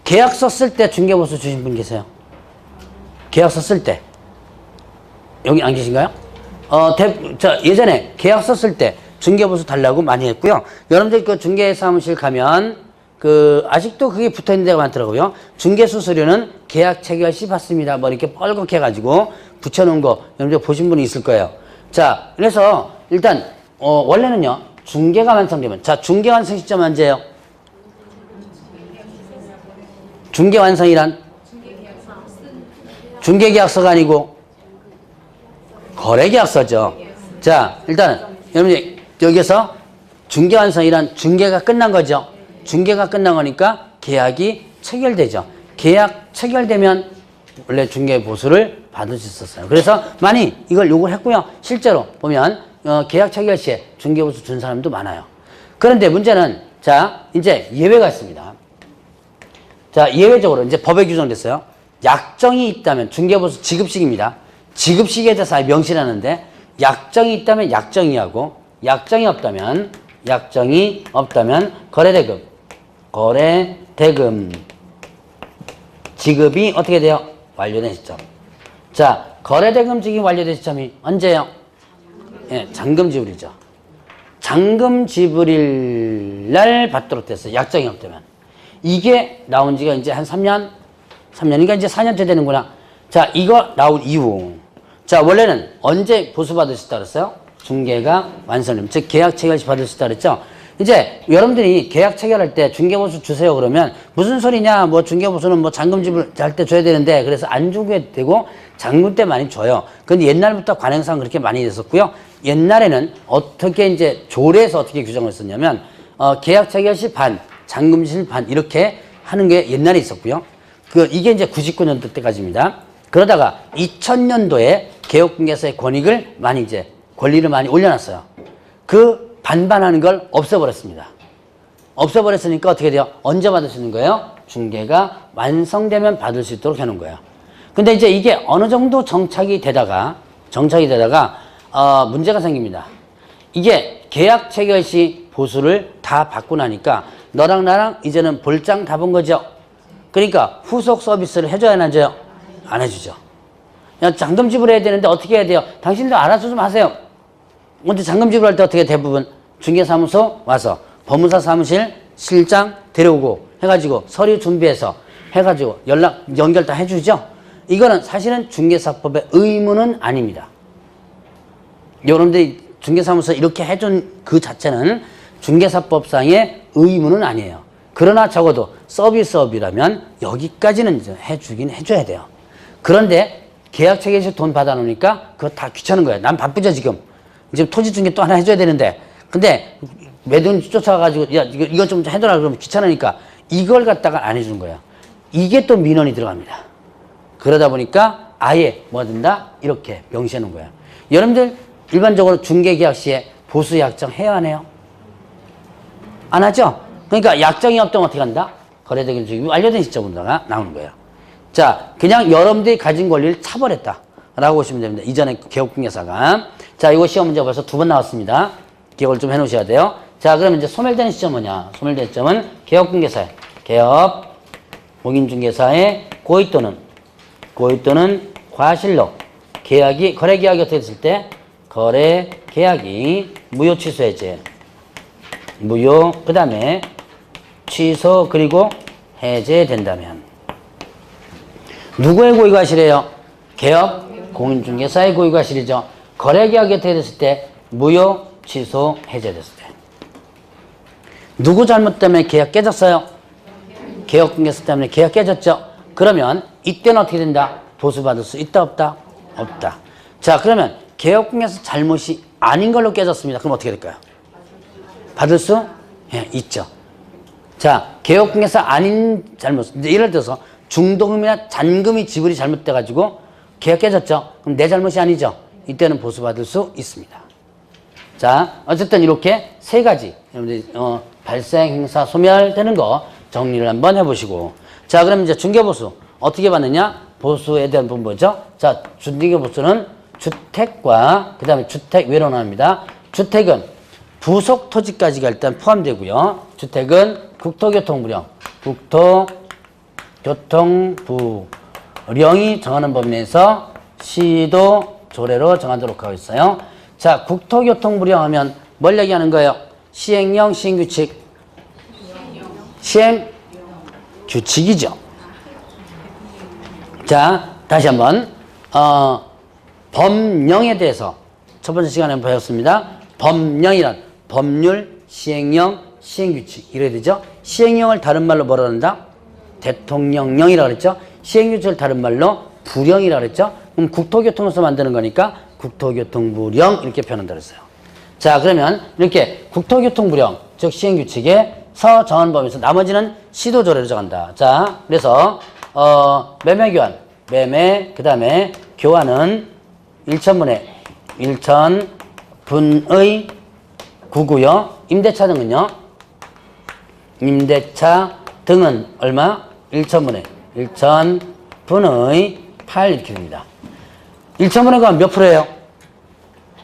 계약서 쓸 때 중개보수 주신 분 계세요? 계약서 쓸 때. 여기 안 계신가요? 자, 예전에 계약서 쓸 때 중개보수 달라고 많이 했고요. 여러분들 그 중개사무실 가면 아직도 그게 붙어 있는 데가 많더라고요. 중개수수료는 계약 체결 시 받습니다. 뭐 이렇게 뻘겋게 해가지고 붙여놓은 거 여러분들 보신 분이 있을 거예요. 자, 그래서 일단, 원래는요, 중개가 완성되면, 자, 중개 완성 시점 언제예요? 중개 완성이란? 중개계약서가 아니고, 거래계약서죠. 자, 일단은, 여러분들, 여기서 중개완성이란 중개가 끝난 거죠. 중개가 끝난 거니까 계약이 체결되죠. 계약 체결되면 원래 중개보수를 받을 수 있었어요. 그래서 많이 이걸 요구를 했고요. 실제로 보면, 계약 체결 시에 중개보수 준 사람도 많아요. 그런데 문제는 자 이제 예외가 있습니다. 자 예외적으로 이제 법에 규정됐어요. 약정이 있다면 중개보수 지급식입니다. 지급식에 대해서 명시하는데 약정이 있다면 약정이하고 약정이 없다면 거래대금 지급이 어떻게 돼요? 완료된 시점. 자 거래대금 지급이 완료된 시점이 언제예요? 예, 잔금 지불이죠. 잔금 지불일 날 받도록 됐어요. 약정이 없다면. 이게 나온 지가 이제 한 3년이니까 이제 4년째 되는구나. 자, 이거 나온 이후. 자, 원래는 언제 보수받을 수 있다 그랬어요? 중개가 완성되면. 즉, 계약 체결 시 받을 수 있다 그랬죠? 이제 여러분들이 계약 체결할 때 중개보수 주세요 그러면 무슨 소리냐? 뭐 중개보수는 뭐 잔금 지불할 때 줘야 되는데 그래서 안 주게 되고 잔금 때 많이 줘요. 근데 옛날부터 관행상 그렇게 많이 됐었고요. 옛날에는 어떻게 이제 조례에서 어떻게 규정을 했었냐면 계약 체결 시 반, 잔금 시 반 이렇게 하는 게 옛날에 있었고요. 이게 이제 99년도 때까지입니다. 그러다가 2000년도에 개업공개사의 권리를 많이 올려놨어요. 그 반반하는 걸 없애버렸습니다. 없애버렸으니까 어떻게 돼요? 언제 받을 수 있는 거예요? 중개가 완성되면 받을 수 있도록 해놓은 거예요. 근데 이제 이게 어느 정도 정착이 되다가 문제가 생깁니다. 이게 계약 체결 시 보수를 다 받고 나니까 너랑 나랑 이제는 볼장 다 본 거죠. 그러니까 후속 서비스를 해줘야 안 해줘요? 안 해주죠. 그냥 잔금 지불해야 되는데 어떻게 해야 돼요? 당신도 알아서 좀 하세요. 먼저 잔금 지불할 때 어떻게 대부분 중개사무소 와서 법무사 사무실 실장 데려오고 해가지고 서류 준비해서 해가지고 연결 다 해주죠. 이거는 사실은 중개사법의 의무는 아닙니다. 여러분들이 중개사무소 이렇게 해준 그 자체는 중개사법상의 의무는 아니에요. 그러나 적어도 서비스업이라면 여기까지는 이제 해주긴 해줘야 돼요. 그런데 계약 체결 시 돈 받아놓으니까 그거 다 귀찮은 거예요. 난 바쁘죠 지금. 지금 토지 중개 또 하나 해줘야 되는데 근데 매돈 쫓아가가지고 야 이거 좀 해줘라 그러면 귀찮으니까 이걸 갖다가 안 해주는 거예요. 이게 또 민원이 들어갑니다. 그러다 보니까 아예 뭐 된다? 이렇게 명시해 놓은 거예요. 여러분들 일반적으로 중개계약 시에 보수 약정 해야 안 해요? 안 하죠? 그러니까 약정이 없다면 어떻게 한다? 거래대금 지급이 완료된 시점으로 나오는 거예요. 자, 그냥 여러분들이 가진 권리를 차버렸다 라고 보시면 됩니다. 이전에 개업공개사가. 자, 이거 시험 문제 벌써 2번 나왔습니다. 기억을 좀 해놓으셔야 돼요. 자, 그럼 이제 소멸되는 시점은 뭐냐? 소멸되는 시점은 개업공개사의 공인중개사의 고의 또는 과실로 거래계약이 어떻게 됐을 때 거래계약이 무효 취소 해제 그 다음에 취소 그리고 해제된다면 누구의 고의과실이에요? 개업 공인중개사의 고의과실이죠. 거래계약이 어떻게 됐을 때 무효 취소 해제됐을 때 누구 잘못 때문에 계약 깨졌어요? 개업공개사 때문에 계약 깨졌죠. 그러면 이때는 어떻게 된다? 보수받을 수 있다 없다? 없다. 자, 그러면 개업공개사 잘못이 아닌 걸로 깨졌습니다. 그럼 어떻게 될까요? 받을 수 있죠. 자, 개업공개사 아닌 잘못. 예를 들어서 중도금이나 잔금이 지불이 잘못돼가지고 계약 깨졌죠. 그럼 내 잘못이 아니죠. 이때는 보수받을 수 있습니다. 자, 어쨌든 이렇게 세 가지 여러분들 발생 행사 소멸되는 거 정리를 한번 해보시고. 자, 그럼 이제 중개보수 어떻게 받느냐? 보수에 대한 부분 뭐죠? 자, 중개보수는 주택과 그 다음에 주택 외로 나옵니다. 주택은 부속 토지까지가 일단 포함되고요. 주택은 국토교통부령이 정하는 범위 내에서 시도 조례로 정하도록 하고 있어요. 자, 국토교통부령 하면 뭘 얘기하는 거예요? 시행령, 시행규칙. 시행규칙이죠. 자, 다시 한번 법령에 대해서 첫 번째 시간에 배웠습니다. 법령이란 법률, 시행령, 시행규칙 이래야 되죠. 시행령을 다른 말로 뭐라 한다? 대통령령이라고 그랬죠. 시행규칙을 다른 말로 부령이라고 그랬죠. 그럼 국토교통에서 만드는 거니까 국토교통부령 이렇게 표현한다고 했어요. 자, 그러면 이렇게 국토교통부령 즉 시행규칙에서 정한 범위에서 나머지는 시도조례로 정한다. 자, 그래서 매매교환, 그 다음에 교환은 1천분의 1천분의 9고요. 임대차 등은요? 임대차 등은 얼마? 1,000분의 1,000분의 8 이렇게 됩니다. 1,000분의 9가 몇 프로예요?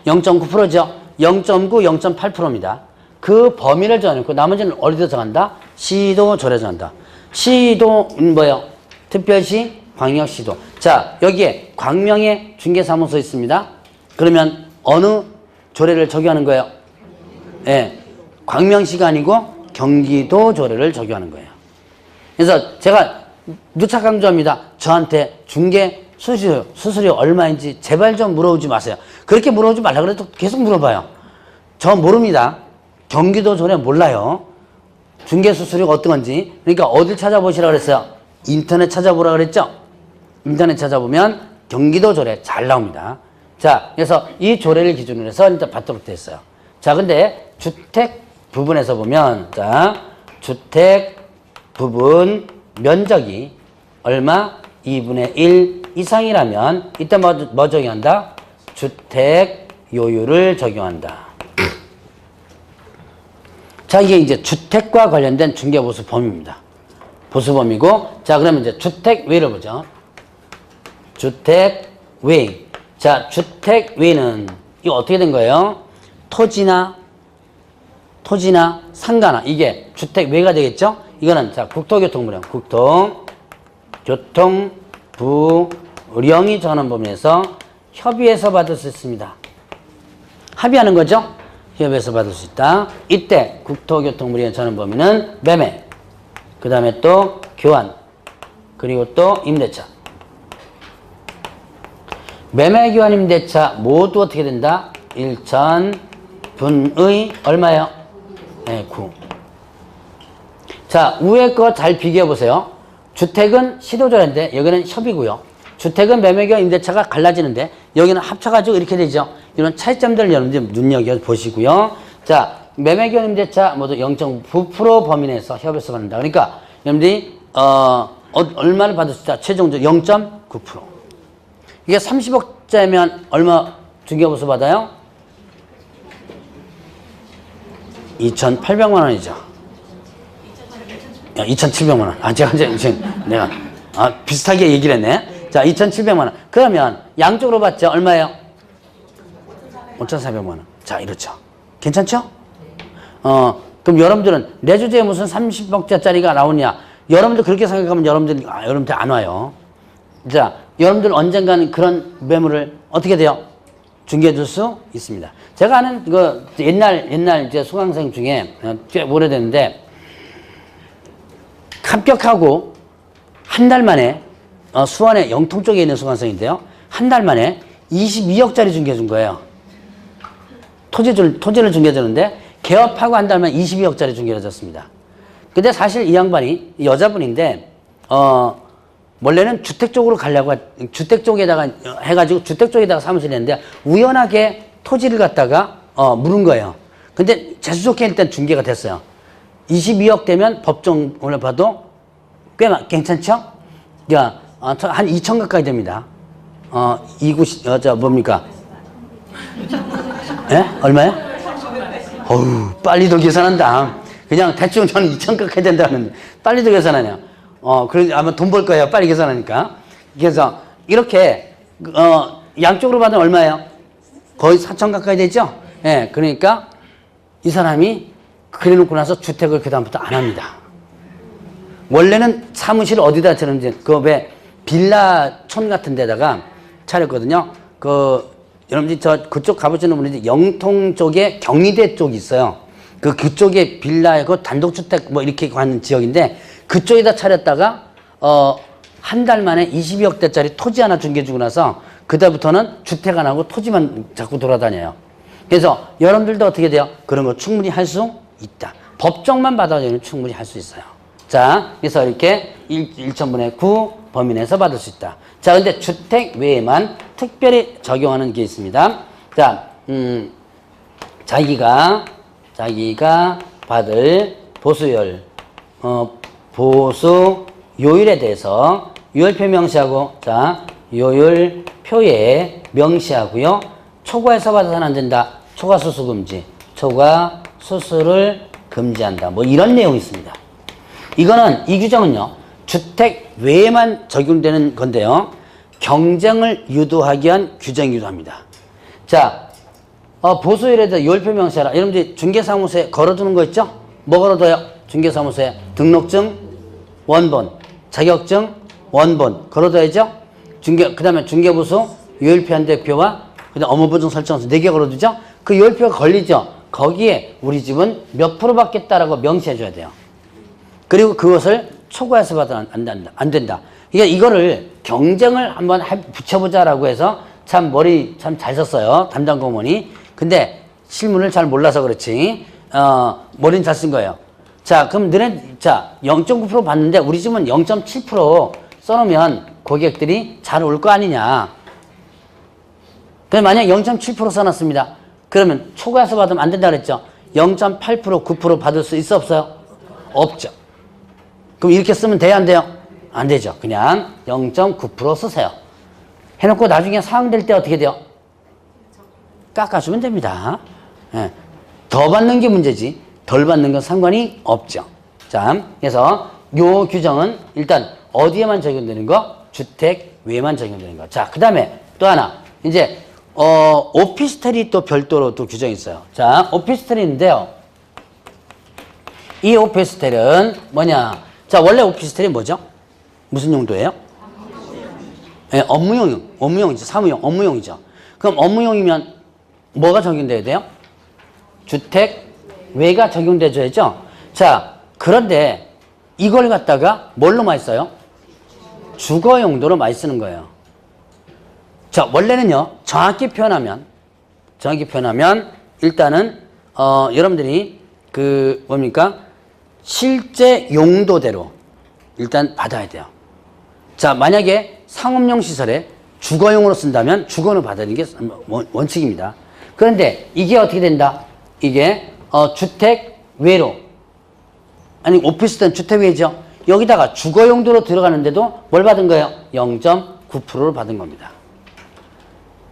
0.9%죠. 0.9, 0.8%입니다. 그 범위를 정해놓고 나머지는 어디다 정한다? 시도, 조례 정한다. 시도는 뭐예요? 특별시, 광역시도. 자, 여기에 광명의 중개사무소 있습니다. 그러면 어느 조례를 적용하는 거예요? 예, 광명시가 아니고 경기도 조례를 적용하는 거예요. 그래서 제가 누차 강조합니다. 저한테 중개 수수료 얼마인지 제발 좀 물어보지 마세요. 그렇게 물어보지 말라 그래도 계속 물어봐요. 저 모릅니다. 경기도 조례 몰라요. 중개 수수료가 어떤 건지. 그러니까 어딜 찾아보시라 그랬어요? 인터넷 찾아보라 그랬죠? 인터넷 찾아보면 경기도 조례 잘 나옵니다. 자, 그래서 이 조례를 기준으로 해서 일단 받도록 돼 있어요. 자, 근데 주택 부분에서 보면, 자, 주택 부분 면적이 얼마? 2분의 1 이상이라면, 이때 뭐 적용한다? 주택 요율을 적용한다. 자, 이게 이제 주택과 관련된 중개보수 범위입니다. 보수 범위고, 자, 그러면 이제 주택 외를 보죠. 주택 외. 자, 주택 외는 이거 어떻게 된 거예요? 토지나 상가나 이게 주택 외가 되겠죠? 이거는 자, 국토교통부령, 국토교통부령이 정하는 범위에서 협의해서 받을 수 있습니다. 합의하는 거죠? 협의해서 받을 수 있다. 이때 국토교통부령이 정하는 범위는 매매, 그 다음에 또 교환, 그리고 또 임대차. 매매, 교환, 임대차 모두 어떻게 된다? 1,000분의 얼마예요? 네, 9. 자, 위에 거 잘 비교해 보세요. 주택은 시도조례인데 여기는 협의고요. 주택은 매매, 교환, 임대차가 갈라지는데 여기는 합쳐가지고 이렇게 되죠. 이런 차이점들을 여러분들 눈여겨보시고요. 자, 매매, 교환, 임대차 모두 0.9% 범위 내에서 협의해서 받는다. 그러니까 여러분들이 얼마를 받을 수 있다? 최종적으로 0.9%. 이게 30억짜리면 얼마 중개보수 받아요? 2,800만 원이죠. 2,700만 원. 아, 제가 내가 비슷하게 얘기를 했네. 자, 2,700만 원. 그러면 양쪽으로 받죠. 얼마예요? 5,400만 원. 자, 이렇죠. 괜찮죠? 그럼 여러분들은 내 주제에 무슨 30억짜리가 나오냐? 여러분들 그렇게 생각하면 여러분들 안 와요. 자, 여러분들 언젠가는 그런 매물을 어떻게 돼요? 중개해 줄 수 있습니다. 제가 아는 그 옛날 이제 수강생 중에 꽤 오래됐는데 합격하고 한 달 만에 수원의 영통 쪽에 있는 수강생인데요. 한 달 만에 22억짜리 중개해 준 거예요. 토지를 중개해 주는데 개업하고 한 달 만에 22억짜리 중개해 줬습니다. 근데 사실 이 양반이 여자분인데 원래는 주택 쪽으로 가려고 주택 쪽에다가 해가지고 주택 쪽에다가 사무실 했는데 우연하게 토지를 갖다가 물은 거예요. 근데 재수 좋게 일단 중개가 됐어요. 22억 되면 법정을 봐도 꽤 괜찮죠? 야, 한 2천 가까이 됩니다. 뭡니까? 예? 얼마요? 어우, 빨리도 계산한다. 그냥 대충 저는 2천 가까이 된다는데 빨리도 계산하냐. 그래서 아마 돈 벌 거예요. 빨리 계산하니까. 그래서 이렇게 양쪽으로 받으면 얼마예요? 거의 4천 가까이 되죠? 예, 그러니까 이 사람이 그래놓고 나서 주택을 그다음부터 안 합니다. 원래는 사무실을 어디다 차렸는지 왜 빌라촌 같은 데다가 차렸거든요. 여러분들 그쪽 가보시는 분들이 영통 쪽에 경희대 쪽이 있어요. 그쪽에 빌라, 단독주택 뭐 이렇게 가는 지역인데 그쪽에다 차렸다가 한 달 만에 22억대짜리 토지 하나 중개주고 나서 그다음부터는 주택 안 하고 토지만 자꾸 돌아다녀요. 그래서 여러분들도 어떻게 돼요? 그런 거 충분히 할 수 있다. 법정만 받아주면 충분히 할 수 있어요. 자, 그래서 이렇게 1,000분의 9 범위 내에서 받을 수 있다. 자, 근데 주택 외에만 특별히 적용하는 게 있습니다. 자, 자기가 받을 보수율, 보수 요율에 대해서 요율표 명시하고, 자, 요율표에 명시하고요. 초과해서 받아서는 안 된다. 초과수수 금지. 초과 수수를 금지한다. 뭐 이런 내용이 있습니다. 이거는 이 규정은요. 주택 외에만 적용되는 건데요. 경쟁을 유도하기 위한 규정이기도 합니다. 자, 보수일에도 요일표 명시하라. 여러분들 중개사무소에 걸어두는 거 있죠? 뭐 걸어둬요? 중개사무소에 등록증, 원본, 자격증, 원본 걸어둬야죠? 그 다음에 중개부수, 요일표 한 대표와 그다음 업무보증 설정서 4개 걸어두죠? 그 요일표가 걸리죠? 거기에 우리 집은 몇 프로 받겠다라고 명시해줘야 돼요. 그리고 그것을 초과해서 받으면 안 된다. 이거를 경쟁을 한번 붙여보자라고 해서 참 머리 참 잘 썼어요. 담당 공무원이. 근데 실문을 잘 몰라서 그렇지. 머리는 잘 쓴 거예요. 자, 그럼 너네, 자, 0.9% 받는데 우리 집은 0.7% 써놓으면 고객들이 잘 올 거 아니냐. 그럼 만약 0.7% 써놨습니다. 그러면 초과해서 받으면 안 된다 그랬죠. 0.8%, 9% 받을 수 있어 없어요? 없죠. 그럼 이렇게 쓰면 돼요 안 돼요? 안 되죠. 그냥 0.9% 쓰세요. 해놓고 나중에 사항될 때 어떻게 돼요? 깎아주면 됩니다. 예. 더 받는 게 문제지 덜 받는 건 상관이 없죠. 자, 그래서 요 규정은 일단 어디에만 적용되는 거? 주택 외에만 적용되는 거. 자, 그 다음에 또 하나 이제 오피스텔이 또 별도로 또 규정이 있어요. 자, 오피스텔인데요. 이 오피스텔은 뭐냐? 자, 원래 오피스텔이 뭐죠? 무슨 용도예요? 네, 업무용이죠. 사무용, 업무용이죠. 그럼 업무용이면 뭐가 적용돼야 돼요? 주택 외가 적용돼줘야죠. 자, 그런데 이걸 갖다가 뭘로 많이 써요? 주거 용도로 많이 쓰는 거예요. 자, 원래는요, 정확히 표현하면 일단은, 여러분들이 뭡니까? 실제 용도대로 일단 받아야 돼요. 자, 만약에 상업용 시설에 주거용으로 쓴다면 주거는 받아야 되는 게 원칙입니다. 그런데 이게 어떻게 된다? 이게, 주택 외로, 아니, 오피스텔은 주택 외죠? 여기다가 주거 용도로 들어가는데도 뭘 받은 거예요? 0.9%를 받은 겁니다.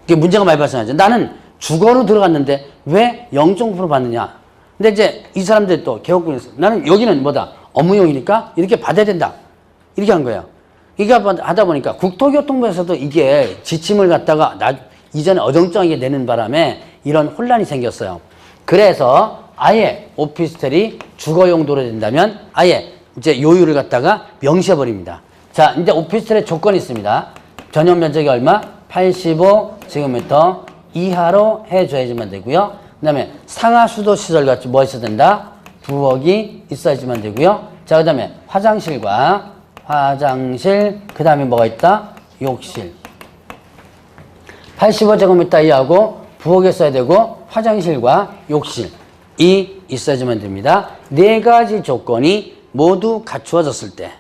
이게 문제가 많이 발생하죠. 나는 주거로 들어갔는데 왜 0.9% 받느냐? 근데 이제 이 사람들 또 개혁군에서 나는 여기는 뭐다? 업무용이니까 이렇게 받아야 된다. 이렇게 한 거예요. 이게 하다 보니까 국토교통부에서도 이게 지침을 갖다가 이전에 어정쩡하게 내는 바람에 이런 혼란이 생겼어요. 그래서 아예 오피스텔이 주거 용도로 된다면 아예 이제 요율을 갖다가 명시해 버립니다. 자, 이제 오피스텔의 조건이 있습니다. 전용 면적이 얼마? 85제곱미터 이하로 해줘야지만 되고요. 그 다음에 상하 수도 시설 같이 뭐 있어야 된다? 부엌이 있어야지만 되고요. 자, 그 다음에 화장실, 그 다음에 뭐가 있다? 욕실. 85제곱미터 이하고 부엌에 써야 되고 화장실과 욕실이 있어야지만 됩니다. 4가지 조건이 모두 갖추어졌을 때.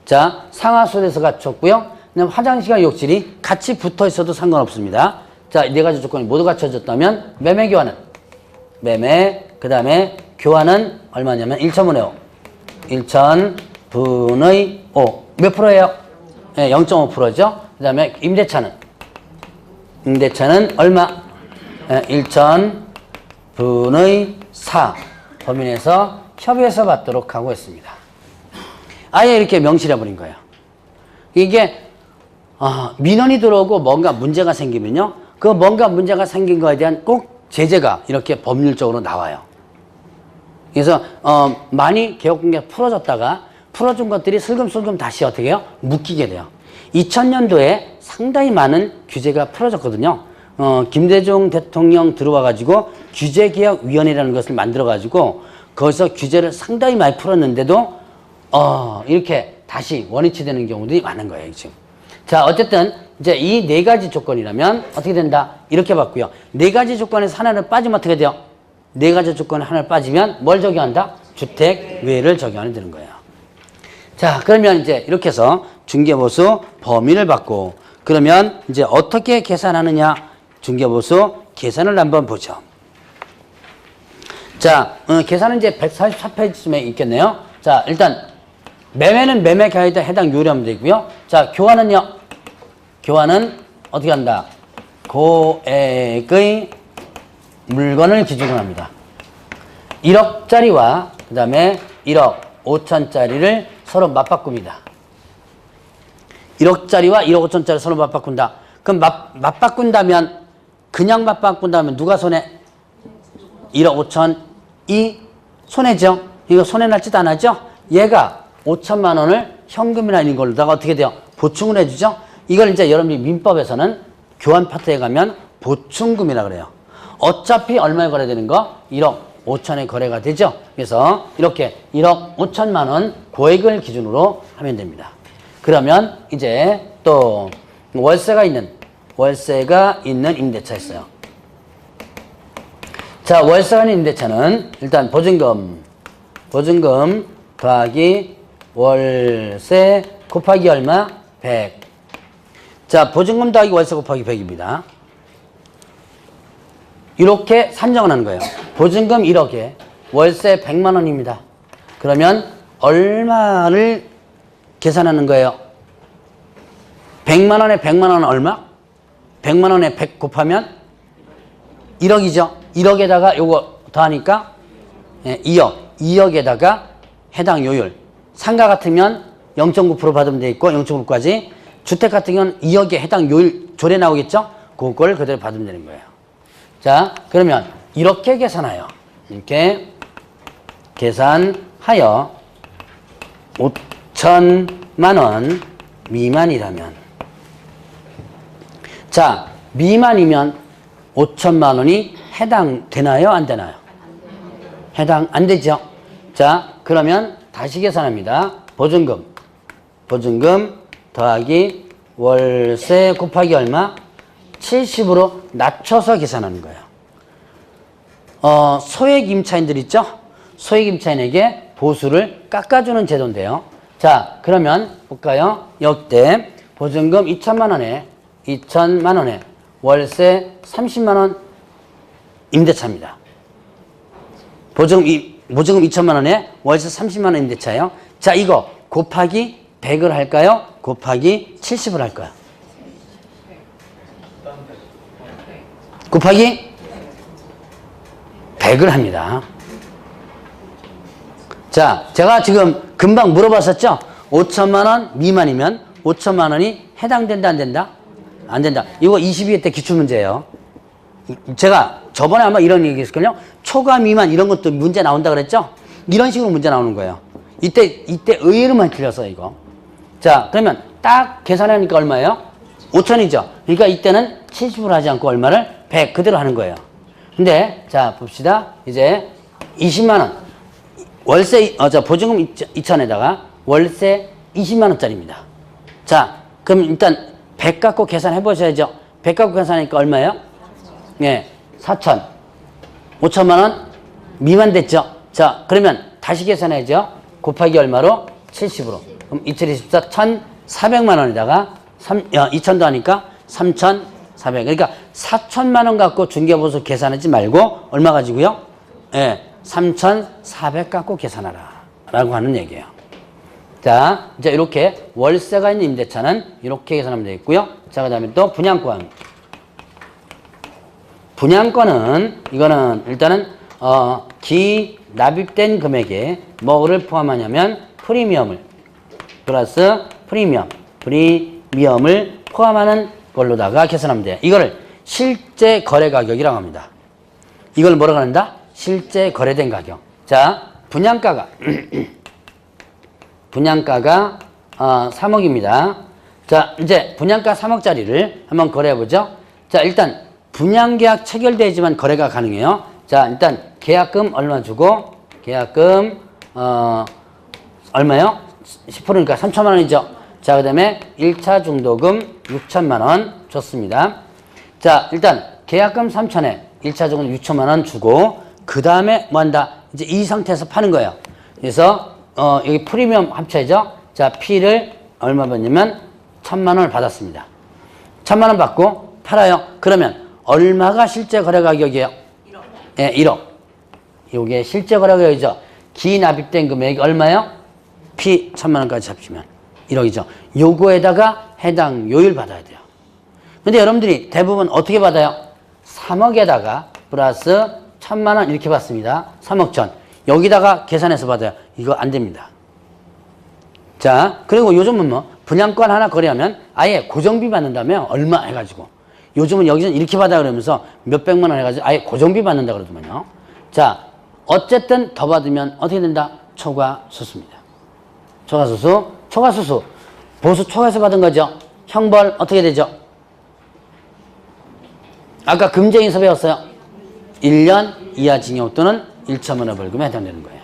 자, 상하수도에서 갖췄고요. 그다음 화장실과 욕실이 같이 붙어 있어도 상관없습니다. 자, 4가지 조건이 모두 갖춰졌다면 매매 교환은 그 다음에 교환은 얼마냐면 1,000분의 5. 1,000분의 5. 몇 프로예요? 네, 0.5%죠. 그 다음에 임대차는 얼마? 네, 1,000분의 4 범위 내에서 협의해서 받도록 하고 있습니다. 아예 이렇게 명시해 버린 거예요. 이게 민원이 들어오고 뭔가 문제가 생기면요. 그 뭔가 문제가 생긴 거에 대한 꼭 제재가 이렇게 법률적으로 나와요. 그래서 많이 개혁공개가 풀어졌다가 풀어준 것들이 슬금슬금 다시 어떻게 해요? 묶이게 돼요. 2000년도에 상당히 많은 규제가 풀어졌거든요. 김대중 대통령 들어와가지고 규제개혁위원회라는 것을 만들어가지고 거기서 규제를 상당히 많이 풀었는데도 이렇게 다시 원위치되는 경우들이 많은 거예요, 지금. 자, 어쨌든 이제 이 4가지 조건이라면 어떻게 된다? 이렇게 봤고요. 4가지 조건에서 하나를 빠지면 어떻게 돼요? 4가지 조건에 하나를 빠지면 뭘 적용한다? 주택 외를 적용하는 되는 거예요. 자, 그러면 이제 이렇게 해서 중개보수 범위를 받고 그러면 이제 어떻게 계산하느냐? 중개보수 계산을 한번 보죠. 자, 계산은 이제 144페이지쯤에 있겠네요. 자, 일단 매매는 매매 가액에 해당 요리하면 되고요. 자, 교환은요. 교환은 어떻게 한다? 고액의 물건을 기준으로 합니다. 1억짜리와 그 다음에 1억 5천짜리를 서로 맞바꿉니다. 1억짜리와 1억 5천짜리 서로 맞바꾼다. 그럼 맞바꾼다면 그냥 맞바꾼다면 누가 손해? 1억 5천이 손해죠. 이거 손해 날지도 안 하죠. 얘가 5천만 원을 현금이나 이런 걸로다가 어떻게 돼요? 보충을 해주죠. 이걸 이제 여러분이 민법에서는 교환 파트에 가면 보충금이라 그래요. 어차피 얼마에 거래되는 거? 1억 5천에 거래가 되죠. 그래서 이렇게 1억 5천만 원 고액을 기준으로 하면 됩니다. 그러면 이제 또 월세가 있는 임대차 있어요. 자, 월세가 있는 임대차는 일단 보증금 더하기 월세 곱하기 얼마? 100. 자, 보증금 더하기 월세 곱하기 100입니다. 이렇게 산정을 하는 거예요. 보증금 1억에 월세 100만 원입니다. 그러면 얼마를 계산하는 거예요? 100만 원에 100만 원은 얼마? 100만 원에 100 곱하면 1억이죠. 1억에다가 요거 더하니까 2억. 2억에다가 해당 요율. 상가 같으면 0.9% 받으면 돼 있고 0.9까지. 주택 같은 경우는 2억에 해당 요율 조례 나오겠죠? 그걸 그대로 받으면 되는 거예요. 자, 그러면 이렇게 계산하여. 이렇게 계산하여 5천만 원 미만이라면. 자, 미만이면 5천만 원이 해당되나요? 안 되나요? 해당 안 되죠. 자, 그러면 다시 계산합니다. 보증금 더하기 월세 곱하기 얼마? 70으로 낮춰서 계산하는 거예요. 소액 임차인들 있죠? 소액 임차인에게 보수를 깎아주는 제도인데요. 자, 그러면 볼까요? 역대 보증금 2천만 원에 월세 30만 원 임대차입니다. 보증금 2천만 원에 월세 30만 원 임대차예요. 자, 이거 곱하기 100을 할까요? 곱하기 70을 할까요? 곱하기 100을 합니다. 자, 제가 지금 금방 물어봤었죠? 5천만 원 미만이면 5천만 원이 해당된다, 안 된다? 안 된다. 이거 22회 때 기출문제예요. 제가 저번에 아마 이런 얘기 했을걸요? 초과 미만 이런 것도 문제 나온다 그랬죠? 이런 식으로 문제 나오는 거예요. 이때 의외로만 틀렸어요, 이거. 자, 그러면 딱 계산하니까 얼마예요? 5천이죠. 그러니까 이때는 70으로 하지 않고 얼마를? 100 그대로 하는 거예요. 근데 자, 봅시다. 이제 20만 원. 월세 보증금 2천에다가 월세 20만 원짜리입니다. 자, 그럼 일단 100 갖고 계산해 보셔야죠. 100 갖고 계산하니까 얼마예요? 네, 4천. 5천만 원 미만 됐죠. 자, 그러면 다시 계산해야죠. 곱하기 얼마로? 70으로. 그럼 2024 1,400만 원에다가 2천도 하니까 3,400. 그러니까 4천만 원 갖고 중개보수 계산하지 말고 얼마 가지고요? 예, 3,400 갖고 계산하라 라고 하는 얘기예요. 자, 이제 이렇게 월세가 있는 임대차는 이렇게 계산하면 되겠고요. 자, 그 다음에 또 분양권. 분양권은 이거는 일단은 기납입된 금액에 뭐를 포함하냐면 프리미엄을 플러스 프리미엄을 포함하는 걸로다가 계산하면 돼요. 이거를 실제 거래 가격이라고 합니다. 이걸 뭐라고 한다? 실제 거래된 가격. 자, 분양가가 3억입니다. 자, 이제 분양가 3억짜리를 한번 거래해보죠. 자, 일단 분양계약 체결되지만 거래가 가능해요. 자, 일단 계약금 얼마 주고 계약금 얼마요? 10%니까 3천만 원이죠. 자, 그 다음에 1차 중도금 6천만 원 줬습니다. 자, 일단 계약금 3천에 1차 중도금 6천만 원 주고 그 다음에 뭐 한다? 이제 이 상태에서 파는 거예요. 그래서 여기 프리미엄 합쳐야죠. 자, P를 얼마 받냐면 1,000만 원을 받았습니다. 1,000만 원 받고 팔아요. 그러면 얼마가 실제 거래 가격이에요? 1억. 예, 1억. 이게 실제 거래 가격이죠. 기납입된 금액이 얼마요? P 1,000만 원까지 잡히면 1억이죠. 요거에다가 해당 요율 받아야 돼요. 근데 여러분들이 대부분 어떻게 받아요? 3억에다가 플러스 1000만 원 이렇게 받습니다. 3억 전. 여기다가 계산해서 받아요. 이거 안 됩니다. 자, 그리고 요즘은 뭐 분양권 하나 거래하면 아예 고정비 받는다며 얼마 해가지고 요즘은 여기서는 이렇게 받아 그러면서 몇백만 원 해가지고 아예 고정비 받는다 그러더만요. 자, 어쨌든 더 받으면 어떻게 된다? 초과수수입니다. 초과수수, 초과수수. 보수 초과해서 받은 거죠. 형벌 어떻게 되죠? 아까 금제인서 배웠어요. 1년 이하 징역 또는 1천만 원 벌금에 해당되는 거예요.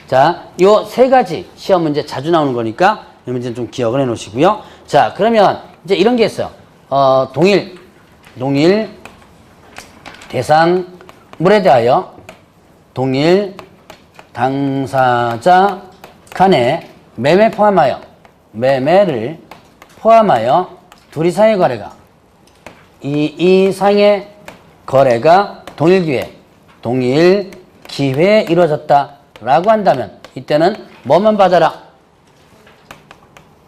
자, 요 세 가지 시험 문제 자주 나오는 거니까 이 문제는 좀 기억을 해 놓으시고요. 자, 그러면 이제 이런 게 있어요. 동일 대상물에 대하여 동일 당사자 간의 매매를 포함하여 둘 이상의 거래가 이 이상의 거래가 동일 기회에 이루어졌다라고 한다면 이때는 뭐만 받아라?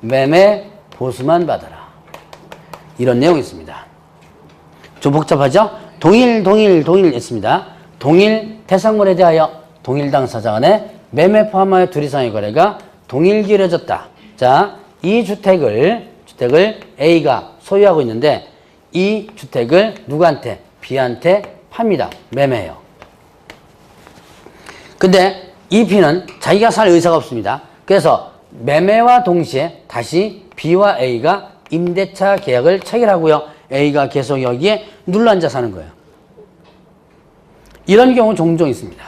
매매 보수만 받아라. 이런 내용이 있습니다. 좀 복잡하죠? 동일 있습니다. 동일 대상물에 대하여 동일 당사자 간의 매매 포함하여 둘 이상의 거래가 동일 기회에 이루어졌다. 자, 이 주택을 A가 소유하고 있는데 이 주택을 누구한테? B한테 팝니다. 매매해요. 근데 이 B는 자기가 살 의사가 없습니다. 그래서 매매와 동시에 다시 B와 A가 임대차 계약을 체결하고요. A가 계속 여기에 눌러앉아 사는 거예요. 이런 경우 종종 있습니다.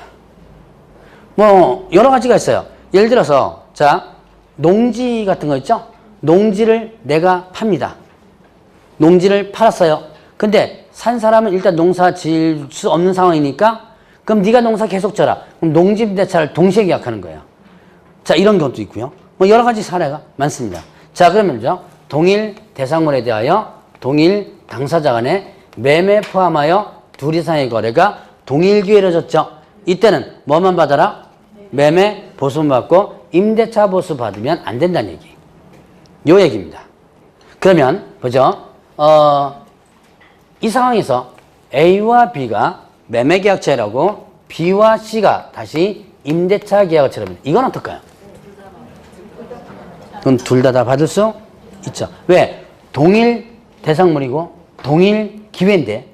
뭐 여러 가지가 있어요. 예를 들어서 자, 농지 같은 거 있죠? 농지를 내가 팝니다. 농지를 팔았어요. 근데 산 사람은 일단 농사 지을 수 없는 상황이니까 그럼 네가 농사 계속 져라. 그럼 농지 임대차를 동시에 계약하는 거예요. 자, 이런 것도 있고요. 뭐 여러 가지 사례가 많습니다. 자, 그러면요. 동일 대상물에 대하여 동일 당사자 간의 매매 포함하여 둘 이상의 거래가 동일 기회에 이루어졌죠. 이때는 뭐만 받아라? 매매 보수만 받고 임대차 보수 받으면 안 된다는 얘기. 요 얘기입니다. 그러면 보죠. 이 상황에서 A와 B가 매매 계약 체결하고 B와 C가 다시 임대차 계약을 체결합니다. 이건 어떨까요? 그럼 둘 다 받을 수 있죠. 왜? 동일 대상물이고 동일 기회인데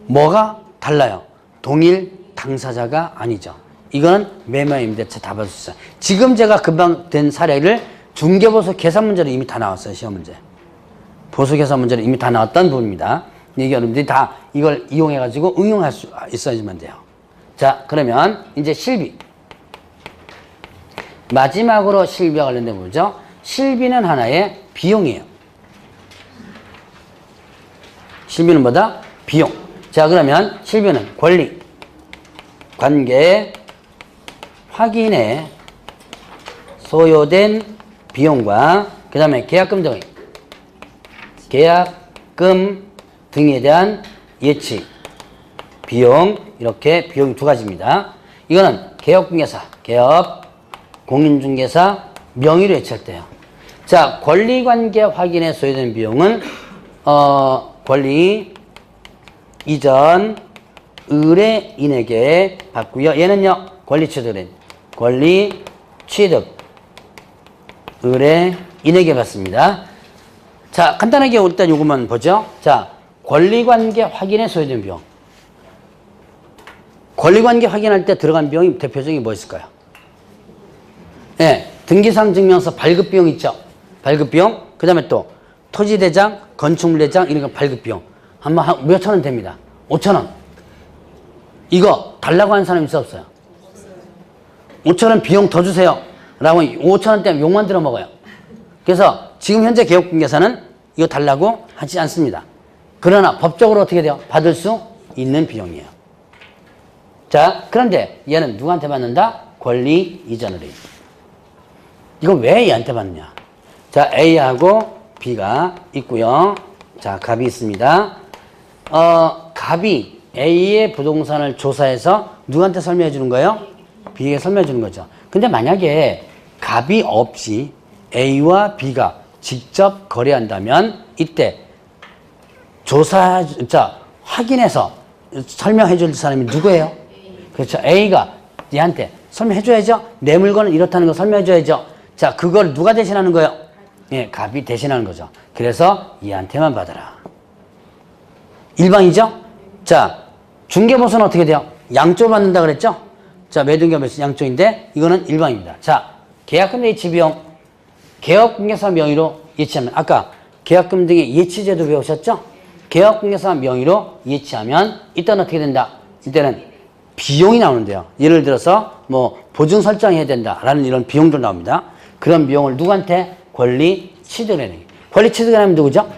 뭐가 달라요? 동일 당사자가 아니죠. 이거는 매매 임대차 다 받을 수 있어요. 지금 제가 금방 된 사례를 중개보수 계산 문제로 이미 다 나왔어요. 시험 문제. 보수 계산 문제로 이미 다 나왔던 부분입니다. 이게 여러분들이 다 이걸 이용해가지고 응용할 수 있어야지만 돼요. 자, 그러면 이제 실비. 마지막으로 실비와 관련된 부분이죠. 실비는 하나의 비용이에요. 실비는 뭐다? 비용. 자, 그러면 실비는 권리, 관계, 확인에 소요된 비용과 그 다음에 계약금 등에 대한 예치, 비용, 이렇게 비용이 두 가지입니다. 이거는 개업중개사, 공인중개사 명의로 예치할 때요. 자, 권리관계 확인에 소요된 비용은 권리 이전 의뢰인에게 받고요. 얘는요, 권리 취득 의뢰인에게 받습니다. 자, 간단하게 일단 요것만 보죠. 자, 권리관계 확인에 소요된 비용. 권리관계 확인할 때 들어간 비용이 대표적인 뭐 있을까요? 네, 등기상 증명서 발급비용 있죠. 발급비용. 그 다음에 또 토지대장, 건축물대장 이런 거 발급비용. 한 몇천 원 됩니다. 5천 원. 이거 달라고 하는 사람 있어 없어요? 5천 원 비용 더 주세요. 라고 5천 원 때문에 욕만 들어 먹어요. 그래서 지금 현재 개업중개사는 이거 달라고 하지 않습니다. 그러나 법적으로 어떻게 돼요? 받을 수 있는 비용이에요. 자, 그런데 얘는 누구한테 받는다? 권리 이전 의뢰인. 이건 왜 얘한테 받느냐? 자, A하고 B가 있고요. 자, 갑이 있습니다. 갑이 A의 부동산을 조사해서 누구한테 설명해 주는 거예요? B에게 설명해 주는 거죠. 근데 만약에 갑이 없이 A와 B가 직접 거래한다면 이때 확인해서 설명해 줄 사람이 누구예요? 그렇죠. A가 얘한테 설명해 줘야죠. 내 물건은 이렇다는 거 설명해 줘야죠. 자, 그걸 누가 대신하는 거예요? 예, 갑이 대신하는 거죠. 그래서 얘한테만 받아라. 일방이죠? 자, 중개보수는 어떻게 돼요? 양쪽을 받는다 그랬죠? 자, 매도인과 매수 양쪽인데 이거는 일방입니다. 자, 계약금 예치 비용, 개업공개사 명의로 예치하면 아까 계약금 등의 예치제도 배우셨죠? 개업공개사 명의로 예치하면 이때는 어떻게 된다? 이때는 비용이 나오는데요. 예를 들어서 뭐 보증 설정해야 된다라는 이런 비용도 나옵니다. 그런 비용을 누구한테? 권리 취득을 해내기. 권리 취득을 하면 누구죠?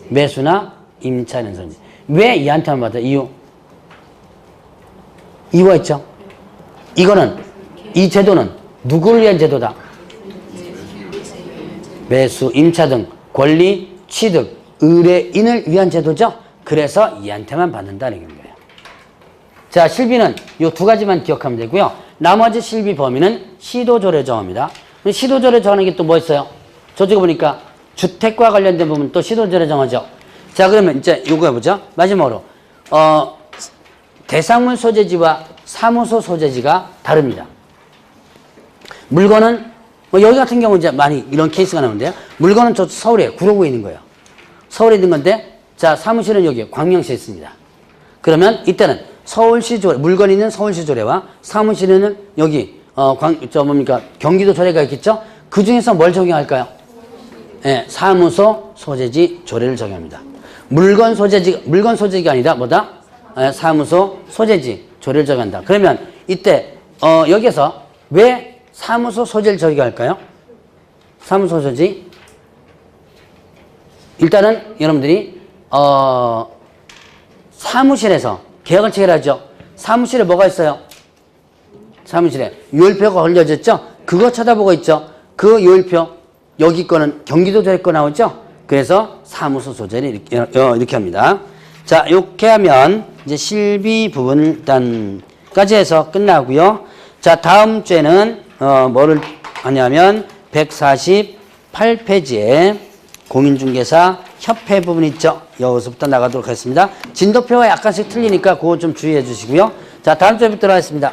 매수나 임차 연선지. 왜 얘한테만 받아? 이유가 있죠. 이거는 이 제도는 누구를 위한 제도다? 매수, 임차 등 권리 취득, 의뢰인을 위한 제도죠. 그래서 얘한테만 받는다는 거예요. 자, 실비는 이 두 가지만 기억하면 되고요. 나머지 실비 범위는 시도조례 정화입니다. 시도조례 정하는 게 또 뭐 있어요? 저쪽에 보니까 주택과 관련된 부분 또 시도조례 정하죠. 자, 그러면 이제 요거 해보죠. 마지막으로 대상물 소재지와 사무소 소재지가 다릅니다. 물건은 뭐 여기 같은 경우 이제 많이 이런 케이스가 나오는데요. 물건은 저 서울에 구로구에 있는 거예요. 서울에 있는 건데, 자, 사무실은 여기 광명시에 있습니다. 그러면 이때는 서울시 조례, 물건이 있는 서울시 조례와 사무실에는 여기 경기도 조례가 있겠죠. 그 중에서 뭘 적용할까요? 네, 사무소 소재지 조례를 적용합니다. 물건 소재지가 아니라 뭐다? 사무소 소재지 조례를 적용한다. 그러면 이때 여기서 왜 사무소 소재를 적용할까요? 사무소 소재지. 일단은 여러분들이 사무실에서 계약을 체결하죠. 사무실에 뭐가 있어요? 사무실에 요일표가 걸려졌죠. 그거 쳐다보고 있죠. 그 요일표 여기 거는 경기도 조례 거 나오죠. 그래서 사무소 소재를 이렇게 합니다. 자, 이렇게 하면 이제 실비 부분 일단까지 해서 끝나고요. 자, 다음 주에는 뭐를 하냐면 148페이지에 공인중개사 협회 부분 있죠. 여기서부터 나가도록 하겠습니다. 진도표가 약간씩 틀리니까 그거 좀 주의해 주시고요. 자, 다음 주에 뵙도록 하겠습니다.